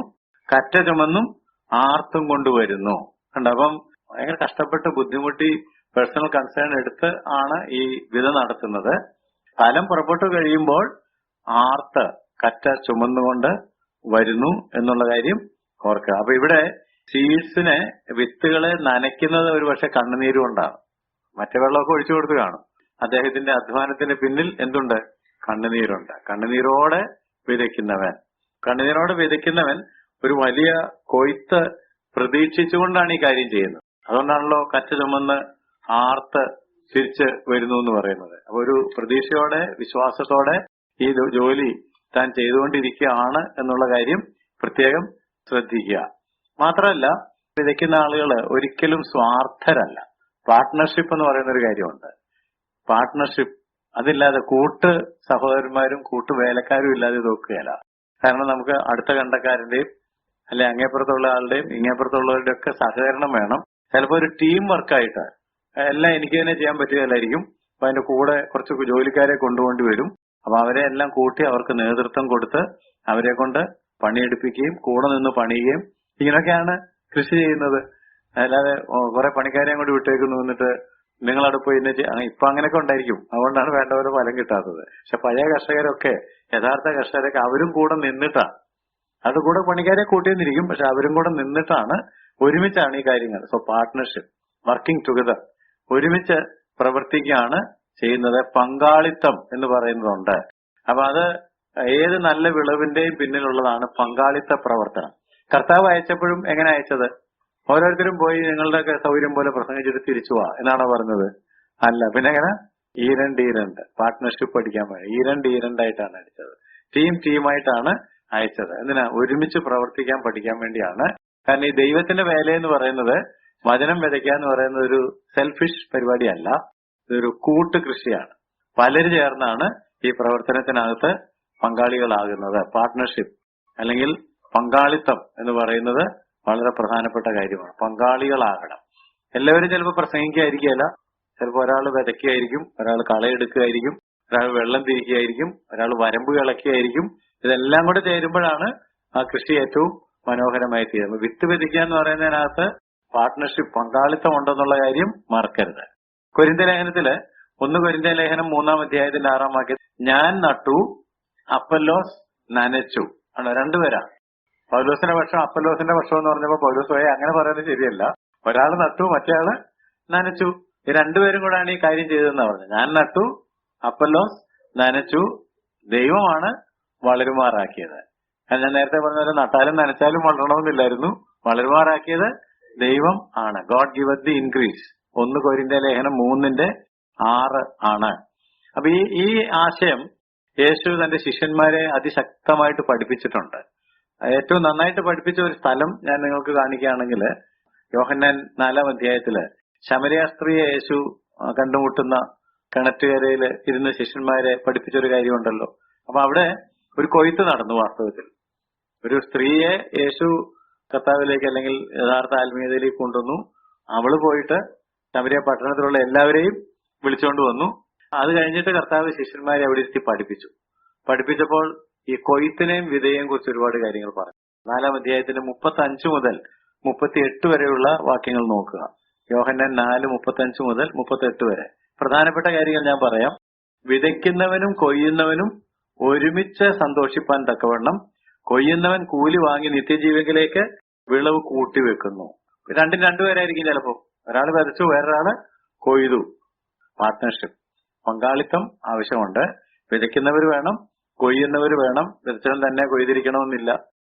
കറ്റ ചുമന്നും ആർത്തും കൊണ്ടുവരുന്നു. കണ്ടോ? അപ്പം ഭയങ്കര കഷ്ടപ്പെട്ട് ബുദ്ധിമുട്ടി പേഴ്സണൽ കൺസേൺ എടുത്ത് ആണ് ഈ വിത നടത്തുന്നത്. ഫലം പുറപ്പെട്ടു കഴിയുമ്പോൾ ആർത്ത് കറ്റ ചുമന്നുകൊണ്ട് വരുന്നു എന്നുള്ള കാര്യം ഓർക്കുക. അപ്പൊ ഇവിടെ സീഡ്സിനെ, വിത്തുകളെ നനയ്ക്കുന്നത് ഒരു പക്ഷെ കണ്ണുനീര് കൊണ്ടാണ്. മറ്റേ വെള്ളമൊക്കെ ഒഴിച്ചു കൊടുത്ത് കാണും. അദ്ദേഹത്തിന്റെ അധ്വാനത്തിന് പിന്നിൽ എന്തുണ്ട്? കണ്ണുനീരുണ്ട്. കണ്ണുനീരോടെ വിതയ്ക്കുന്നവൻ ഒരു വലിയ കൊയ്ത്ത് പ്രതീക്ഷിച്ചുകൊണ്ടാണ് ഈ കാര്യം ചെയ്യുന്നത്. അതുകൊണ്ടാണല്ലോ കറ്റ ചുമന്ന് ആർത്ത് തിരിച്ച് വരുന്നു എന്ന് പറയുന്നത്. അപ്പൊ ഒരു പ്രതീക്ഷയോടെ, വിശ്വാസത്തോടെ ഈ ജോലി താൻ ചെയ്തുകൊണ്ടിരിക്കുകയാണ് എന്നുള്ള കാര്യം പ്രത്യേകം ശ്രദ്ധിക്കുക. മാത്രമല്ല, വിതയ്ക്കുന്ന ആളുകൾ ഒരിക്കലും സ്വാർത്ഥരല്ല. പാർട്ട്ണർഷിപ്പ് എന്ന് പറയുന്ന ഒരു കാര്യമുണ്ട്. പാർട്ട്ണർഷിപ്പ് അതില്ലാതെ കൂട്ട് സഹോദരന്മാരും കൂട്ടു വേലക്കാരും ഇല്ലാതെ നോക്കുകയല്ല. കാരണം നമുക്ക് അടുത്ത കണ്ടക്കാരന്റെയും അല്ലെ അങ്ങേപ്പുറത്തുള്ള ആളുടെയും ഇങ്ങേപ്പുറത്തുള്ളവരുടെ ഒക്കെ സഹകരണം വേണം. ചിലപ്പോൾ ഒരു ടീം വർക്കായിട്ട് എല്ലാം എനിക്ക് തന്നെ ചെയ്യാൻ പറ്റുകയില്ലായിരിക്കും. അപ്പൊ അതിന്റെ കൂടെ കുറച്ച് ജോലിക്കാരെ കൊണ്ടുപോണ്ടി വരും. അപ്പൊ അവരെ എല്ലാം കൂട്ടി അവർക്ക് നേതൃത്വം കൊടുത്ത് അവരെ കൊണ്ട് പണിയെടുപ്പിക്കുകയും കൂടെ നിന്ന് പണിയുകയും ഇങ്ങനെയൊക്കെയാണ് കൃഷി ചെയ്യുന്നത്. അല്ലാതെ കുറെ പണിക്കാരെയും കൂടി വിട്ടേക്കുന്നു എന്നിട്ട് നിങ്ങളവിടെ പോയി ഇന്നെ ഇപ്പൊ അങ്ങനെയൊക്കെ ഉണ്ടായിരിക്കും. അതുകൊണ്ടാണ് വേണ്ട പോലെ ഫലം കിട്ടാത്തത്. പക്ഷെ പഴയ കർഷകരൊക്കെ, യഥാർത്ഥ കർഷകരൊക്കെ അവരും കൂടെ നിന്നിട്ടാണ്, അത് കൂടെ പണിക്കാരെ കൂട്ടിയെന്നിരിക്കും, പക്ഷെ അവരും കൂടെ നിന്നിട്ടാണ്, ഒരുമിച്ചാണ് ഈ കാര്യങ്ങൾ. സോ പാർട്ട്ണർഷിപ്പ്, വർക്കിംഗ് ടുഗദർ, ഒരുമിച്ച് പ്രവർത്തിക്കുകയാണ് ചെയ്യുന്നത്. പങ്കാളിത്തം എന്ന് പറയുന്നതുണ്ട്. അപ്പൊ അത് ഏത് നല്ല വിളവിന്റെയും പിന്നിലുള്ളതാണ് പങ്കാളിത്ത പ്രവർത്തനം. കർത്താവ് അയച്ചപ്പോഴും എങ്ങനെ അയച്ചത്? ഓരോരുത്തരും പോയി നിങ്ങളുടെ സൗകര്യം പോലെ പ്രസംഗിച്ചിട്ട് തിരിച്ചു പോവാ എന്നാണോ പറഞ്ഞത്? അല്ല. പിന്നെ എങ്ങനെ? ഈരണ്ട് പാർട്ട്ണർഷിപ്പ് പഠിക്കാൻ വേണ്ടി ഈരണ്ടായിട്ടാണ് അയച്ചത്. ടീമായിട്ടാണ് അയച്ചത്. എന്തിനാ? ഒരുമിച്ച് പ്രവർത്തിക്കാൻ പഠിക്കാൻ വേണ്ടിയാണ്. കാരണം ഈ ദൈവത്തിന്റെ വേലയെന്ന് പറയുന്നത്, വചനം വിതയ്ക്കുക എന്ന് പറയുന്നത് ഒരു സെൽഫിഷ് പരിപാടിയല്ല. ഇതൊരു കൂട്ട് കൃഷിയാണ്. പലര് ചേർന്നാണ് ഈ പ്രവർത്തനത്തിനകത്ത് പങ്കാളികളാകുന്നത്. പാർട്ട്ണർഷിപ്പ് അല്ലെങ്കിൽ പങ്കാളിത്തം എന്ന് പറയുന്നത് വളരെ പ്രധാനപ്പെട്ട കാര്യമാണ്. പങ്കാളികളാകണം. എല്ലാവരും ചിലപ്പോൾ പ്രസംഗിക്കുകയായിരിക്കുകയല്ല. ചിലപ്പോൾ ഒരാൾ വിതയ്ക്കുകയായിരിക്കും, ഒരാൾ കളയെടുക്കുകയായിരിക്കും, ഒരാൾ വെള്ളം തിരിക്കുകയായിരിക്കും, ഒരാൾ വരമ്പ് കിളക്കുകയായിരിക്കും. ഇതെല്ലാം കൂടെ ചേരുമ്പോഴാണ് ആ കൃഷി ഏറ്റവും മനോഹരമായി തീരുന്നത്. വിത്ത് വിതയ്ക്കുക എന്ന് പറയുന്നതിനകത്ത് പാർട്ട്ണർഷിപ്പ്, പങ്കാളിത്തം ഉണ്ടെന്നുള്ള കാര്യം മറക്കരുത്. കൊരിന്ത്യലേഖനത്തില് 1 കൊരിന്ത്യലേഖനം 3-ാം അധ്യായത്തിന്റെ 6-ാം വാക്യം, ഞാൻ നട്ടു, അപ്പല്ലോസ് നനച്ചു. ആണ്, രണ്ടുപേരാണ്. പൗലോസിന്റെ പക്ഷം അപ്പല്ലോസിന്റെ പക്ഷം എന്ന് പറഞ്ഞപ്പോ പൗലോസ് പോയി അങ്ങനെ പറയുന്നത് ശരിയല്ല. ഒരാൾ നട്ടു, മറ്റേയാള് നനച്ചു. ഈ രണ്ടുപേരും കൂടെയാണ് ഈ കാര്യം ചെയ്തതെന്ന് പറഞ്ഞത്. ഞാൻ നട്ടു, അപ്പല്ലോസ് നനച്ചു, ദൈവമാണ് വളരുമാറാക്കിയത്. ഞാൻ നേരത്തെ പറഞ്ഞ പോലെ നട്ടാലും നനച്ചാലും വളരണമെന്നില്ലായിരുന്നു. വളരുമാറാക്കിയത് ദൈവം ആണ്. God giveth the increase. 1 കൊരിന്ത്യലേഖനം 3-6 ആണ്. അപ്പൊ ഈ ആശയം യേശു തന്റെ ശിഷ്യന്മാരെ അതിശക്തമായിട്ട് പഠിപ്പിച്ചിട്ടുണ്ട്. ഏറ്റവും നന്നായിട്ട് പഠിപ്പിച്ച ഒരു സ്ഥലം ഞാൻ നിങ്ങൾക്ക് കാണിക്കുകയാണെങ്കിൽ, യോഹന്നാൻ 4-ാം അധ്യായത്തില് ശമരിയ സ്ത്രീയെ യേശു കണ്ടുമുട്ടുന്ന കിണറ്റുകരയിൽ ഇരുന്ന് ശിഷ്യന്മാരെ പഠിപ്പിച്ചൊരു കാര്യമുണ്ടല്ലോ. അപ്പൊ അവിടെ ഒരു കൊയ്ത്ത് നടന്നു. വാസ്തവത്തിൽ ഒരു സ്ത്രീയെ യേശു കർത്താവിലേക്ക് അല്ലെങ്കിൽ യഥാർത്ഥ ആത്മീയതയിലേക്ക് കൊണ്ടുവന്നു. അവള് പോയിട്ട് ശമരിയ പട്ടണത്തിലുള്ള എല്ലാവരെയും വിളിച്ചുകൊണ്ട് വന്നു. അത് കഴിഞ്ഞിട്ട് കർത്താവ് ശിഷ്യന്മാരെ അവിടെ ഇരുത്തി പഠിപ്പിച്ചപ്പോൾ ഈ കൊയ്ത്തിനെയും വിതയെയും കുറിച്ച് ഒരുപാട് കാര്യങ്ങൾ പറഞ്ഞു. 4-ാം അധ്യായത്തിന്റെ 35 മുതൽ 38 വരെയുള്ള വാക്യങ്ങൾ നോക്കുക. യോഹന്നാൻ 4:35 മുതൽ 38 വരെ. പ്രധാനപ്പെട്ട കാര്യങ്ങൾ ഞാൻ പറയാം. വിതയ്ക്കുന്നവനും കൊയ്യുന്നവനും ഒരുമിച്ച് സന്തോഷിപ്പാൻ തക്കവണ്ണം കൊയ്യുന്നവൻ കൂലി വാങ്ങി നിത്യജീവനിലേക്ക് വിളവ് കൂട്ടിവെക്കുന്നു. രണ്ടും രണ്ടുപേരായിരിക്കും ചിലപ്പോ. ഒരാൾ വിതച്ചു, വേറൊരാള് കൊയ്തു. പാർട്ട്ണർഷിപ്പ്, പങ്കാളിത്തം ആവശ്യമുണ്ട്. വിതയ്ക്കുന്നവർ വേണം, കൊയ്യുന്നവർ വേണം. വിതച്ചവൻ തന്നെ കൊയ്തിരിക്കണമെന്നില്ല.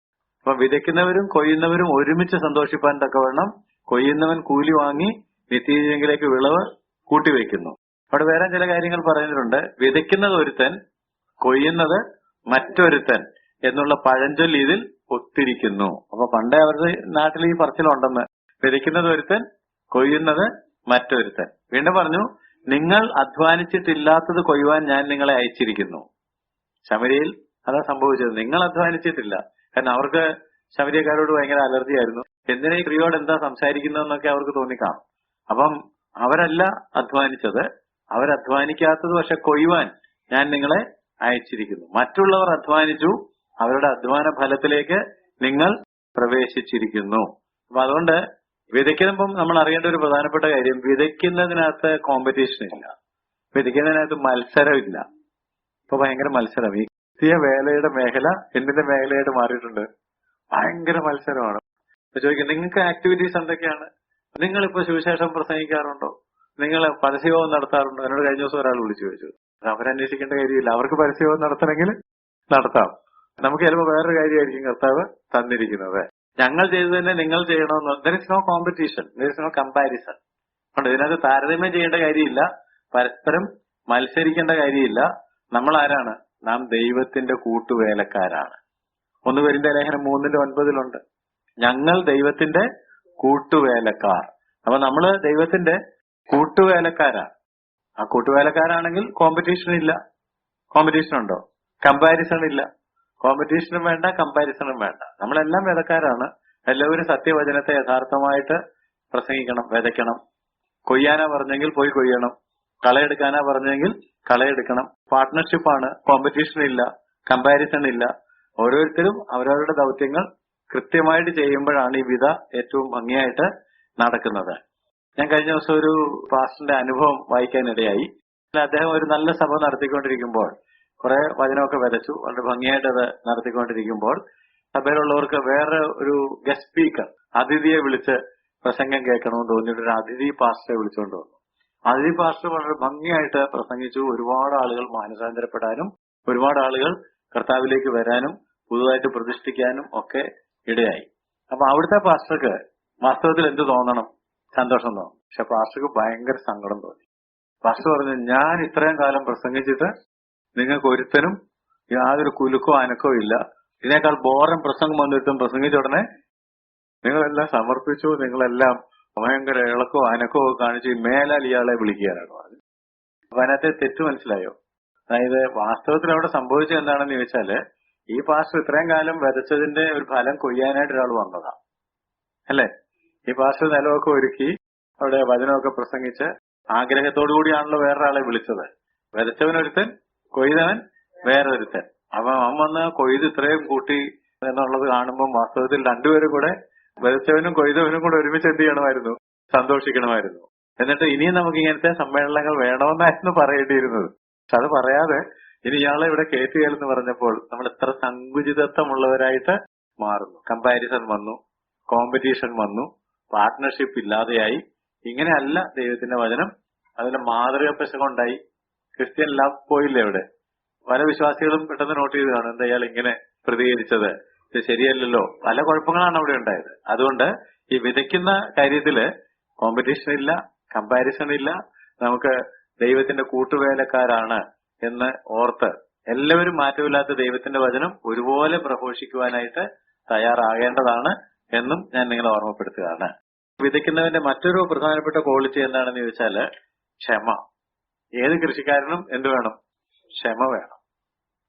അപ്പൊ വിതയ്ക്കുന്നവരും കൊയ്യുന്നവരും ഒരുമിച്ച് സന്തോഷിപ്പാൻ തക്കവണ്ണം കൊയ്യുന്നവൻ കൂലി വാങ്ങി നിത്യജീവനിലേക്ക് വിളവ് കൂട്ടിവെക്കുന്നു. അവിടെ വേറെ ചില കാര്യങ്ങൾ പറയുന്നുണ്ട്. വിതയ്ക്കുന്നത് ഒരുത്തൻ, കൊയ്യുന്നത് മറ്റൊരുത്തൻ എന്നുള്ള പഴഞ്ചൊല്ലി ഇതിൽ ഒത്തിരിക്കുന്നു. അപ്പൊ പണ്ടേ അവരുടെ നാട്ടിൽ ഈ പറച്ചിലുണ്ടെന്ന്. വിതയ്ക്കുന്നത് ഒരുത്തൻ, കൊയ്യുന്നത് മറ്റൊരുത്തൻ. വീണ്ടും പറഞ്ഞു, നിങ്ങൾ അധ്വാനിച്ചിട്ടില്ലാത്തത് കൊയ്യുവാൻ ഞാൻ നിങ്ങളെ അയച്ചിരിക്കുന്നു. ശമരിയയിൽ അതാ സംഭവിച്ചത്. നിങ്ങൾ അധ്വാനിച്ചിട്ടില്ല. കാരണം അവർക്ക് ശമരിയക്കാരോട് ഭയങ്കര അലർജി ആയിരുന്നു. എന്തിനാ ഈ സ്ത്രീയോട് എന്താ സംസാരിക്കുന്നതെന്നൊക്കെ അവർക്ക് തോന്നിക്കാണും. അപ്പം അവരല്ല അധ്വാനിച്ചത്, അവരധ്വാനിക്കാത്തത് പക്ഷെ കൊയ്യുവാൻ ഞാൻ നിങ്ങളെ അയച്ചിരിക്കുന്നു. മറ്റുള്ളവർ അധ്വാനിച്ചു, അവരുടെ അധ്വാന ഫലത്തിലേക്ക് നിങ്ങൾ പ്രവേശിച്ചിരിക്കുന്നു. അപ്പൊ അതുകൊണ്ട് വിതയ്ക്കുമ്പം നമ്മൾ അറിയേണ്ട ഒരു പ്രധാനപ്പെട്ട കാര്യം, വിതയ്ക്കുന്നതിനകത്ത് കോമ്പറ്റീഷൻ ഇല്ല, വിതയ്ക്കുന്നതിനകത്ത് മത്സരമില്ല. ഇപ്പൊ ഭയങ്കര മത്സരം. ഈ ക്രിസ്തീയ വേലയുടെ മേഖല എന്തിന്റെ മേഖലയായിട്ട് മാറിയിട്ടുണ്ട്? ഭയങ്കര മത്സരമാണ്. ചോദിക്കും, നിങ്ങൾക്ക് ആക്ടിവിറ്റീസ് എന്തൊക്കെയാണ്? നിങ്ങളിപ്പോ സുവിശേഷം പ്രസംഗിക്കാറുണ്ടോ? നിങ്ങൾ പരസ്യയോഗം നടത്താറുണ്ടോ? എന്നോട് കഴിഞ്ഞ ദിവസം ഒരാൾ വിളിച്ചു ചോദിച്ചു. അവരന്വേഷിക്കേണ്ട കാര്യമില്ല. അവർക്ക് പരസ്യയോഗം നടത്തണമെങ്കിൽ നടത്താം. നമുക്ക് ചിലപ്പോൾ വേറൊരു കാര്യമായിരിക്കും കർത്താവ് തന്നിരിക്കുന്നത്. ഞങ്ങൾ ചെയ്തു തന്നെ നിങ്ങൾ ചെയ്യണമെന്ന്. There is no competition, there is no comparison. അതുകൊണ്ട് ഇതിനകത്ത് താരതമ്യം ചെയ്യേണ്ട കാര്യമില്ല, പരസ്പരം മത്സരിക്കേണ്ട കാര്യമില്ല. നമ്മൾ ആരാണ്? നാം ദൈവത്തിന്റെ കൂട്ടുവേലക്കാരാണ്. 1 കൊരിന്ത്യർ ലേഖനം 3:9 ഞങ്ങൾ ദൈവത്തിന്റെ കൂട്ടുവേലക്കാർ. അപ്പൊ നമ്മള് ദൈവത്തിന്റെ കൂട്ടുവേലക്കാരാണ്. ആ കൂട്ടുവേലക്കാരാണെങ്കിൽ കോമ്പറ്റീഷൻ ഇല്ല. കോമ്പറ്റീഷൻ ഉണ്ടോ? കമ്പാരിസൺ ഇല്ല. കോമ്പറ്റീഷനും വേണ്ട, കമ്പാരിസണും വേണ്ട. നമ്മളെല്ലാം വേലക്കാരാണ്. എല്ലാവരും സത്യവചനത്തെ യഥാർത്ഥമായിട്ട് പ്രസംഗിക്കണം, വിതയ്ക്കണം. കൊയ്യാനാ പറഞ്ഞെങ്കിൽ പോയി കൊയ്യണം, കളയെടുക്കാനാ പറഞ്ഞെങ്കിൽ കളയെടുക്കണം. പാർട്ട്ണർഷിപ്പാണ്, കോമ്പറ്റീഷൻ ഇല്ല, കമ്പാരിസൺ ഇല്ല. ഓരോരുത്തരും അവരവരുടെ ദൗത്യങ്ങൾ കൃത്യമായിട്ട് ചെയ്യുമ്പോഴാണ് ഈ വിത ഏറ്റവും ഭംഗിയായിട്ട് നടക്കുന്നത്. ഞാൻ കഴിഞ്ഞ ദിവസം ഒരു പാസ്റ്ററിന്റെ അനുഭവം വായിക്കാനിടയായി. അദ്ദേഹം ഒരു നല്ല സഭ നടത്തിക്കൊണ്ടിരിക്കുമ്പോൾ കുറെ വചനമൊക്കെ വിതച്ചു, വളരെ ഭംഗിയായിട്ട് അത് നടത്തിക്കൊണ്ടിരിക്കുമ്പോൾ സഭയിലുള്ളവർക്ക് വേറെ ഒരു ഗസ്റ്റ് സ്പീക്കർ, അതിഥിയെ വിളിച്ച് പ്രസംഗം കേൾക്കണമെന്ന് തോന്നിയിട്ട് ഒരു അതിഥി പാസ്റ്ററെ വിളിച്ചുകൊണ്ട് വന്നു. അതിഥി പാസ്റ്റർ വളരെ ഭംഗിയായിട്ട് പ്രസംഗിച്ചു. ഒരുപാട് ആളുകൾ മാനസാന്തരപ്പെടാനും ഒരുപാട് ആളുകൾ കർത്താവിലേക്ക് വരാനും പുതുതായിട്ട് പ്രതിഷ്ഠിക്കാനും ഒക്കെ ഇടയായി. അപ്പൊ അവിടുത്തെ പാസ്റ്റർക്ക് വാസ്തവത്തിൽ എന്ത് തോന്നണം? സന്തോഷം തോന്നും. പക്ഷെ പാസ്റ്റർക്ക് ഭയങ്കര സങ്കടം തോന്നി. പാസ്റ്റർ പറഞ്ഞു, ഞാൻ ഇത്രയും കാലം പ്രസംഗിച്ചിട്ട് നിങ്ങൾക്ക് ഒരുത്തനും യാതൊരു കുലുക്കോ അനക്കോ ഇല്ല. ഇതിനേക്കാൾ ബോറൻ പ്രസംഗം വന്നിട്ടും പ്രസംഗിച്ച ഉടനെ നിങ്ങളെല്ലാം സമർപ്പിച്ചു, നിങ്ങളെല്ലാം ഭയങ്കര ഇളക്കോ അനക്കോ കാണിച്ച് മേലാൽ ഇയാളെ വിളിക്കുകയാണ് പറഞ്ഞത്. അപ്പൊ അതിനകത്തെ തെറ്റ് മനസ്സിലായോ? അതായത് വാസ്തവത്തിൽ അവിടെ സംഭവിച്ചത് എന്താണെന്ന് ചോദിച്ചാല്, ഈ പാസ്റ്റർ ഇത്രയും കാലം വിതച്ചതിന്റെ ഒരു ഫലം കൊയ്യാനായിട്ട് ഒരാൾ വന്നതാ അല്ലെ? ഈ പാസ്റ്റർ നിലമൊക്കെ ഒരുക്കി അവിടെ വചനമൊക്കെ പ്രസംഗിച്ച് ആഗ്രഹത്തോടു കൂടിയാണല്ലോ വേറൊരാളെ വിളിച്ചത്. വിതച്ചവനൊരുത്തൻ, കൊയ്തവൻ വേറൊരുത്തൻ. അപ്പൊ അവൻ വന്ന് കൊയ്ത് ഇത്രയും കൂട്ടി എന്നുള്ളത് കാണുമ്പോൾ വാസ്തവത്തിൽ രണ്ടുപേരും കൂടെ, വിതച്ചവനും കൊയ്തവനും കൂടെ ഒരുമിച്ച് എന്ത് ചെയ്യണമായിരുന്നു? സന്തോഷിക്കണമായിരുന്നു. എന്നിട്ട് ഇനിയും നമുക്ക് ഇങ്ങനത്തെ സമ്മേളനങ്ങൾ വേണമെന്നായിരുന്നു പറയേണ്ടിയിരുന്നത്. പക്ഷെ അത് പറയാതെ ഇനി ഇയാളെ ഇവിടെ കയറ്റുകയെന്ന് പറഞ്ഞപ്പോൾ നമ്മൾ എത്ര സങ്കുചിതത്വമുള്ളവരായിട്ട് മാറുന്നു. കമ്പാരിസൺ വന്നു, കോമ്പറ്റീഷൻ വന്നു, പാർട്ട്ണർഷിപ്പ് ഇല്ലാതെയായി. ഇങ്ങനെയല്ല ദൈവത്തിന്റെ വചനം. അതിന്റെ മാതൃക പെശകൊണ്ടായി. ക്രിസ്ത്യൻ ലവ് പോയില്ലേ അവിടെ? പല വിശ്വാസികളും പെട്ടെന്ന് നോട്ട് ചെയ്ത് കാണും, എന്താ ഇയാൾ ഇങ്ങനെ പ്രതികരിച്ചത്, ഇത് ശരിയല്ലല്ലോ. പല കുഴപ്പങ്ങളാണ് അവിടെ ഉണ്ടായത്. അതുകൊണ്ട് ഈ വിതയ്ക്കുന്ന കാര്യത്തില് കോമ്പറ്റീഷൻ ഇല്ല, കമ്പാരിസൺ ഇല്ല. നമുക്ക് ദൈവത്തിന്റെ കൂട്ടുവേലക്കാരാണ് എന്ന് ഓർത്ത് എല്ലാവരും മാറ്റമില്ലാത്ത ദൈവത്തിന്റെ വചനം ഒരുപോലെ പ്രഘോഷിക്കുവാനായിട്ട് തയ്യാറാകേണ്ടതാണ് എന്നും ഞാൻ നിങ്ങളെ ഓർമ്മപ്പെടുത്തുകയാണ്. വിതയ്ക്കുന്നതിന്റെ മറ്റൊരു പ്രധാനപ്പെട്ട ക്വാളിറ്റി എന്താണെന്ന് ചോദിച്ചാല് ക്ഷമ. ഏത് കൃഷിക്കാരനും എന്ത് വേണം? ക്ഷമ വേണം.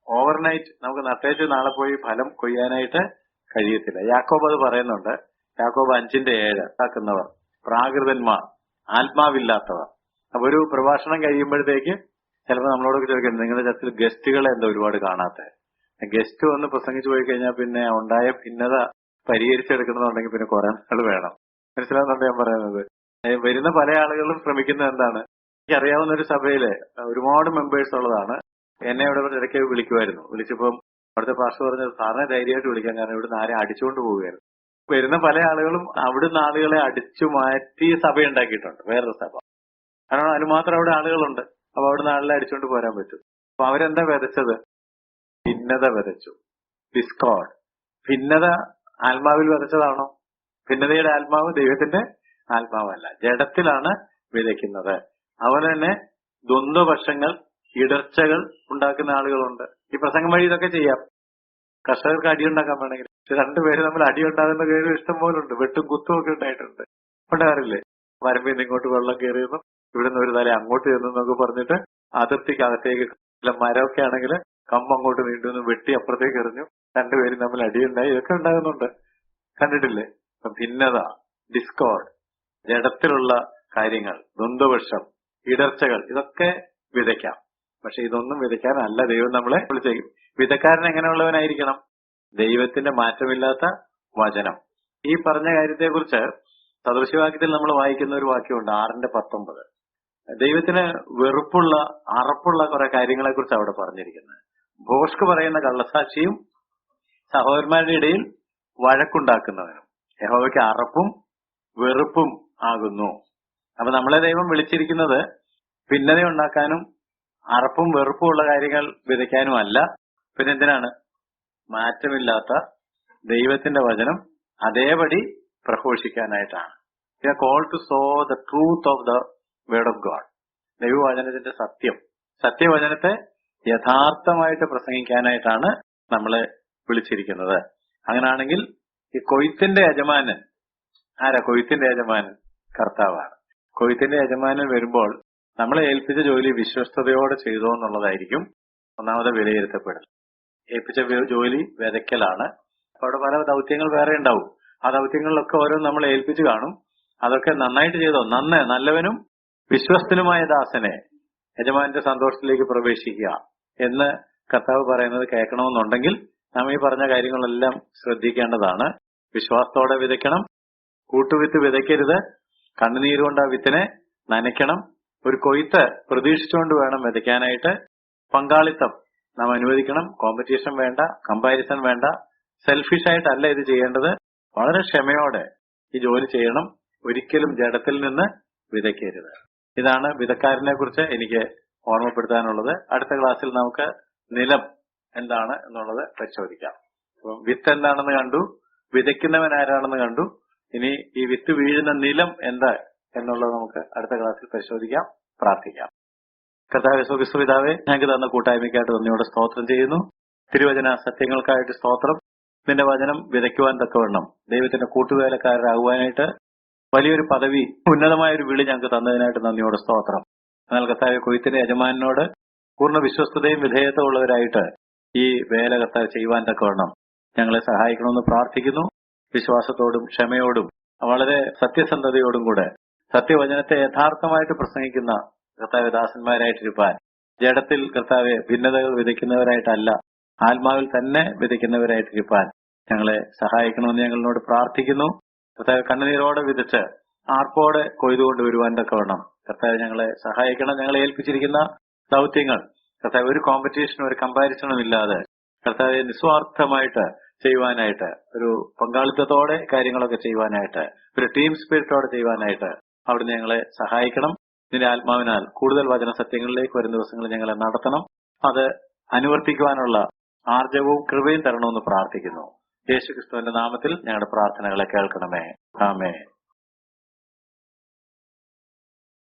ഓവർനൈറ്റ് നമുക്ക് നട്ടേച്ച് നാളെ പോയി ഫലം കൊയ്യാനായിട്ട് കഴിയത്തില്ല. യാക്കോബ് അത് പറയുന്നുണ്ട്. യാക്കോബ് 5:7 ആക്കുന്നവർ, പ്രാകൃതന്മാർ, ആത്മാവില്ലാത്തവർ. അപ്പൊ ഒരു പ്രഭാഷണം കഴിയുമ്പോഴത്തേക്ക് ചിലപ്പോൾ നമ്മളോടൊക്കെ ചോദിക്കുന്നത്, നിങ്ങളുടെ ചർച്ചിൽ ഗസ്റ്റുകളെ എന്താ ഒരുപാട് കാണാത്ത? ഗസ്റ്റ് വന്ന് പ്രസംഗിച്ചു പോയി കഴിഞ്ഞാൽ പിന്നെ ഉണ്ടായ ഭിന്നത പരിഹരിച്ചെടുക്കണമെന്നുണ്ടെങ്കിൽ പിന്നെ കുറെ നാൾ വേണം. മനസ്സിലാവുന്നുണ്ട് ഞാൻ പറയുന്നത്? വരുന്ന പല ആളുകളും ശ്രമിക്കുന്നത് എന്താണ്, എനിക്കറിയാവുന്ന ഒരു സഭയില് ഒരുപാട് മെമ്പേഴ്സ് ഉള്ളതാണ്. എന്നെ ഇവിടെ ഇടയ്ക്ക് വിളിക്കുമായിരുന്നു. വിളിച്ചപ്പം അവിടുത്തെ പാസ്റ്റർ പറഞ്ഞത്, സാറിനെ ധൈര്യമായിട്ട് വിളിക്കാൻ, കാരണം ഇവിടുന്ന് ആരെ അടിച്ചുകൊണ്ട് പോവുകയായിരുന്നു. വരുന്ന പല ആളുകളും അവിടുന്ന് ആളുകളെ അടിച്ചു മാറ്റി സഭ ഉണ്ടാക്കിയിട്ടുണ്ട്, വേറൊരു സഭ. കാരണം അതിന് മാത്രം അവിടെ ആളുകളുണ്ട്. അപ്പൊ അവിടുന്ന് ആളുകളെ അടിച്ചുകൊണ്ട് പോരാൻ പറ്റും. അപ്പൊ അവരെന്താ വിതച്ചത്? ഭിന്നത വിതച്ചു. ഡിസ്കോർഡ്. ഭിന്നത ആത്മാവിൽ വിതച്ചതാണോ? ഭിന്നതയുടെ ആത്മാവ് ദൈവത്തിന്റെ ആത്മാവല്ല, ജഡത്തിലാണ് വിതയ്ക്കുന്നത്. അതുപോലെ തന്നെ ദ്വന്ദ്വപക്ഷങ്ങൾ, ഇടർച്ചകൾ ഉണ്ടാക്കുന്ന ആളുകളുണ്ട്. ഈ പ്രസംഗം വഴി ഇതൊക്കെ ചെയ്യാം. കർഷകർക്ക് അടിയുണ്ടാക്കാൻ വേണമെങ്കിൽ. പക്ഷെ രണ്ടുപേര് തമ്മിൽ അടിയുണ്ടാകുന്ന കേസ് ഇഷ്ടം പോലെ ഉണ്ട്. വെട്ടും കുത്തും ഒക്കെ ഉണ്ടായിട്ടുണ്ട്. ഉണ്ടാകാറില്ലേ? വരമ്പിൽ നിന്ന് ഇങ്ങോട്ട് വെള്ളം കയറിയെന്നും ഇവിടുന്ന് ഒരു തല അങ്ങോട്ട് ചെന്നൊക്കെ പറഞ്ഞിട്ട് അതിർത്തിക്കകത്തേക്ക് മരമൊക്കെ ആണെങ്കിൽ കമ്പ് അങ്ങോട്ട് നീണ്ടുവന്ന് വെട്ടി അപ്പുറത്തേക്ക് എറിഞ്ഞു, രണ്ടുപേരും തമ്മിൽ അടിയുണ്ടായി. ഇതൊക്കെ ഉണ്ടാകുന്നുണ്ട്. കണ്ടിട്ടില്ലേ? ഭിന്നത, ഡിസ്കോർഡ്, ജഡത്തിലുള്ള കാര്യങ്ങൾ, ദ്വന്ദ്വപക്ഷം, ഇടർച്ചകൾ, ഇതൊക്കെ വിതയ്ക്കാം. പക്ഷെ ഇതൊന്നും വിതയ്ക്കാനല്ല ദൈവം നമ്മളെ വിളിച്ചേക്കും. വിതക്കാരൻ എങ്ങനെയുള്ളവനായിരിക്കണം? ദൈവത്തിന്റെ മാറ്റമില്ലാത്ത വചനം. ഈ പറഞ്ഞ കാര്യത്തെക്കുറിച്ച് സദൃശവാക്യത്തിൽ നമ്മൾ വായിക്കുന്ന ഒരു വാക്യമുണ്ട്, 6:19. ദൈവത്തിന് വെറുപ്പുള്ള, അറപ്പുള്ള കുറെ കാര്യങ്ങളെ കുറിച്ച് അവിടെ പറഞ്ഞിരിക്കുന്നത്. ഭോഷ്ക് പറയുന്ന കള്ളസാക്ഷിയും സഹോദരന്മാരുടെ ഇടയിൽ വഴക്കുണ്ടാക്കുന്നവനും യഹോവയ്ക്ക് അറപ്പും വെറുപ്പും ആകുന്നു. അപ്പൊ നമ്മളെ ദൈവം വിളിച്ചിരിക്കുന്നത് ഭിന്നത ഉണ്ടാക്കാനും അറപ്പും വെറുപ്പും ഉള്ള കാര്യങ്ങൾ വിതയ്ക്കാനും അല്ല. പിന്നെ എന്തിനാണ്? മാറ്റമില്ലാത്ത ദൈവത്തിന്റെ വചനം അതേപടി പ്രഘോഷിക്കാനായിട്ടാണ്. Call to show the truth of the word of God. ദൈവവചനത്തിന്റെ സത്യവചനത്തെ യഥാർത്ഥമായിട്ട് പ്രസംഗിക്കാനായിട്ടാണ് നമ്മളെ വിളിച്ചിരിക്കുന്നത്. അങ്ങനാണെങ്കിൽ ഈ കൊയ്ത്തിന്റെ യജമാനൻ ആരാ? കൊയ്ത്തിന്റെ യജമാനൻ കർത്താവാണ്. കൊയ്ത്തിന്റെ യജമാനൻ വരുമ്പോൾ നമ്മളെ ഏൽപ്പിച്ച ജോലി വിശ്വസ്തയോടെ ചെയ്തോ എന്നുള്ളതായിരിക്കും ഒന്നാമത് വിലയിരുത്തപ്പെടുന്നത്. ഏൽപ്പിച്ച ജോലി വിതയ്ക്കലാണ്. അവിടെ പല ദൗത്യങ്ങൾ വേറെ ഉണ്ടാവും. ആ ദൗത്യങ്ങളിലൊക്കെ ഓരോന്ന് നമ്മൾ ഏൽപ്പിച്ചു കാണും. അതൊക്കെ നന്നായിട്ട് ചെയ്തോ, നല്ലവനും വിശ്വസ്തനുമായ ദാസനെ യജമാനന്റെ സന്തോഷത്തിലേക്ക് പ്രവേശിക്കുക എന്ന് കർത്താവ് പറയുന്നത് കേൾക്കണമെന്നുണ്ടെങ്കിൽ നാം ഈ പറഞ്ഞ കാര്യങ്ങളെല്ലാം ശ്രദ്ധിക്കേണ്ടതാണ്. വിശ്വാസത്തോടെ വിതയ്ക്കണം. കൂട്ടുവിത്ത് വിതയ്ക്കരുത്. കണ്ണുനീരുകൊണ്ട് ആ വിത്തിനെ നനയ്ക്കണം. ഒരു കൊയ്ത്ത് പ്രതീക്ഷിച്ചുകൊണ്ട് വേണം വിതയ്ക്കാനായിട്ട്. പങ്കാളിത്തം നാം അനുവദിക്കണം. കോമ്പറ്റീഷൻ വേണ്ട, കമ്പാരിസൺ വേണ്ട. സെൽഫിഷായിട്ടല്ല ഇത് ചെയ്യേണ്ടത്. വളരെ ക്ഷമയോടെ ഈ ജോലി ചെയ്യണം. ഒരിക്കലും ജഡത്തിൽ നിന്ന് വിതയ്ക്കരുത്. ഇതാണ് വിതക്കാരനെ കുറിച്ച് എനിക്ക് ഓർമ്മപ്പെടുത്താനുള്ളത്. അടുത്ത ക്ലാസ്സിൽ നമുക്ക് നിലം എന്താണ് എന്നുള്ളത് പരിശോധിക്കാം. അപ്പം വിത്ത് എന്താണെന്ന് കണ്ടു, വിതയ്ക്കുന്നവൻ ആരാണെന്ന് കണ്ടു. ഇനി ഈ വിത്ത് വീഴുന്ന നിലം എന്താ എന്നുള്ളത് നമുക്ക് അടുത്ത ക്ലാസ്സിൽ പരിശോധിക്കാം. പ്രാർത്ഥിക്കാം. കർത്താവേ, സുഖിതാവേ, ഞങ്ങൾക്ക് തന്ന കൂട്ടായ്മയ്ക്കായിട്ട് നന്ദിയോടെ സ്തോത്രം ചെയ്യുന്നു. തിരുവചന സത്യങ്ങൾക്കായിട്ട് സ്തോത്രം. നിന്റെ വചനം വിതയ്ക്കുവാൻ തക്കവണ്ണം ദൈവത്തിന്റെ കൂട്ടുവേലക്കാരാകുവാനായിട്ട് വലിയൊരു പദവി, ഉന്നതമായ ഒരു വിളി ഞങ്ങൾക്ക് തന്നതിനായിട്ട് നന്ദിയോടെ സ്തോത്രം. എന്നാൽ കർത്താവേ, കൊയ്ത്തിന്റെ യജമാനോട് പൂർണ്ണ വിശ്വസ്തതയും വിധേയത്വം ഉള്ളവരായിട്ട് ഈ വേല കർത്താവ് ചെയ്യുവാൻ തക്കവണ്ണം ഞങ്ങളെ സഹായിക്കണമെന്ന് പ്രാർത്ഥിക്കുന്നു. വിശ്വാസത്തോടും ക്ഷമയോടും വളരെ സത്യസന്ധതയോടും കൂടെ സത്യവചനത്തെ യഥാർത്ഥമായിട്ട് പ്രസംഗിക്കുന്ന കർത്താവ് ദാസന്മാരായിട്ടിരിക്കാൻ, ജഡത്തിൽ കർത്താവെ ഭിന്നതകൾ വിതയ്ക്കുന്നവരായിട്ടല്ല, ആത്മാവിൽ തന്നെ വിതയ്ക്കുന്നവരായിട്ടിരിക്കാൻ ഞങ്ങളെ സഹായിക്കണമെന്ന് ഞങ്ങളോട് പ്രാർത്ഥിക്കുന്നു. കർത്താവ് കണ്ണുനീരോടെ വിതച്ച് ആർപ്പോടെ കൊയ്തുകൊണ്ട് വരുവാൻ തക്കവണ്ണം കർത്താവ് ഞങ്ങളെ സഹായിക്കണം. ഞങ്ങളെ ഏൽപ്പിച്ചിരിക്കുന്ന ദൗത്യങ്ങൾ കർത്താവ് ഒരു കോമ്പറ്റീഷനും ഒരു കമ്പാരിസണും ഇല്ലാതെ കർത്താവെ നിസ്വാർത്ഥമായിട്ട് ചെയ്യുവാനായിട്ട്, ഒരു പങ്കാളിത്തത്തോടെ കാര്യങ്ങളൊക്കെ ചെയ്യുവാനായിട്ട്, ഒരു ടീം സ്പിരിറ്റോടെ ചെയ്യുവാനായിട്ട് അവിടുന്ന് ഞങ്ങളെ സഹായിക്കണം. നിന്റെ ആത്മാവിനാൽ കൂടുതൽ വചന സത്യങ്ങളിലേക്ക് വരും ദിവസങ്ങളിൽ ഞങ്ങളെ നടത്തണം. അത് അനുവർത്തിക്കുവാനുള്ള ആർജവവും കൃപയും തരണമെന്ന് പ്രാർത്ഥിക്കുന്നു. യേശുക്രിസ്തുവിന്റെ നാമത്തിൽ ഞങ്ങളുടെ പ്രാർത്ഥനകളെ കേൾക്കണമേ. ആമേൻ.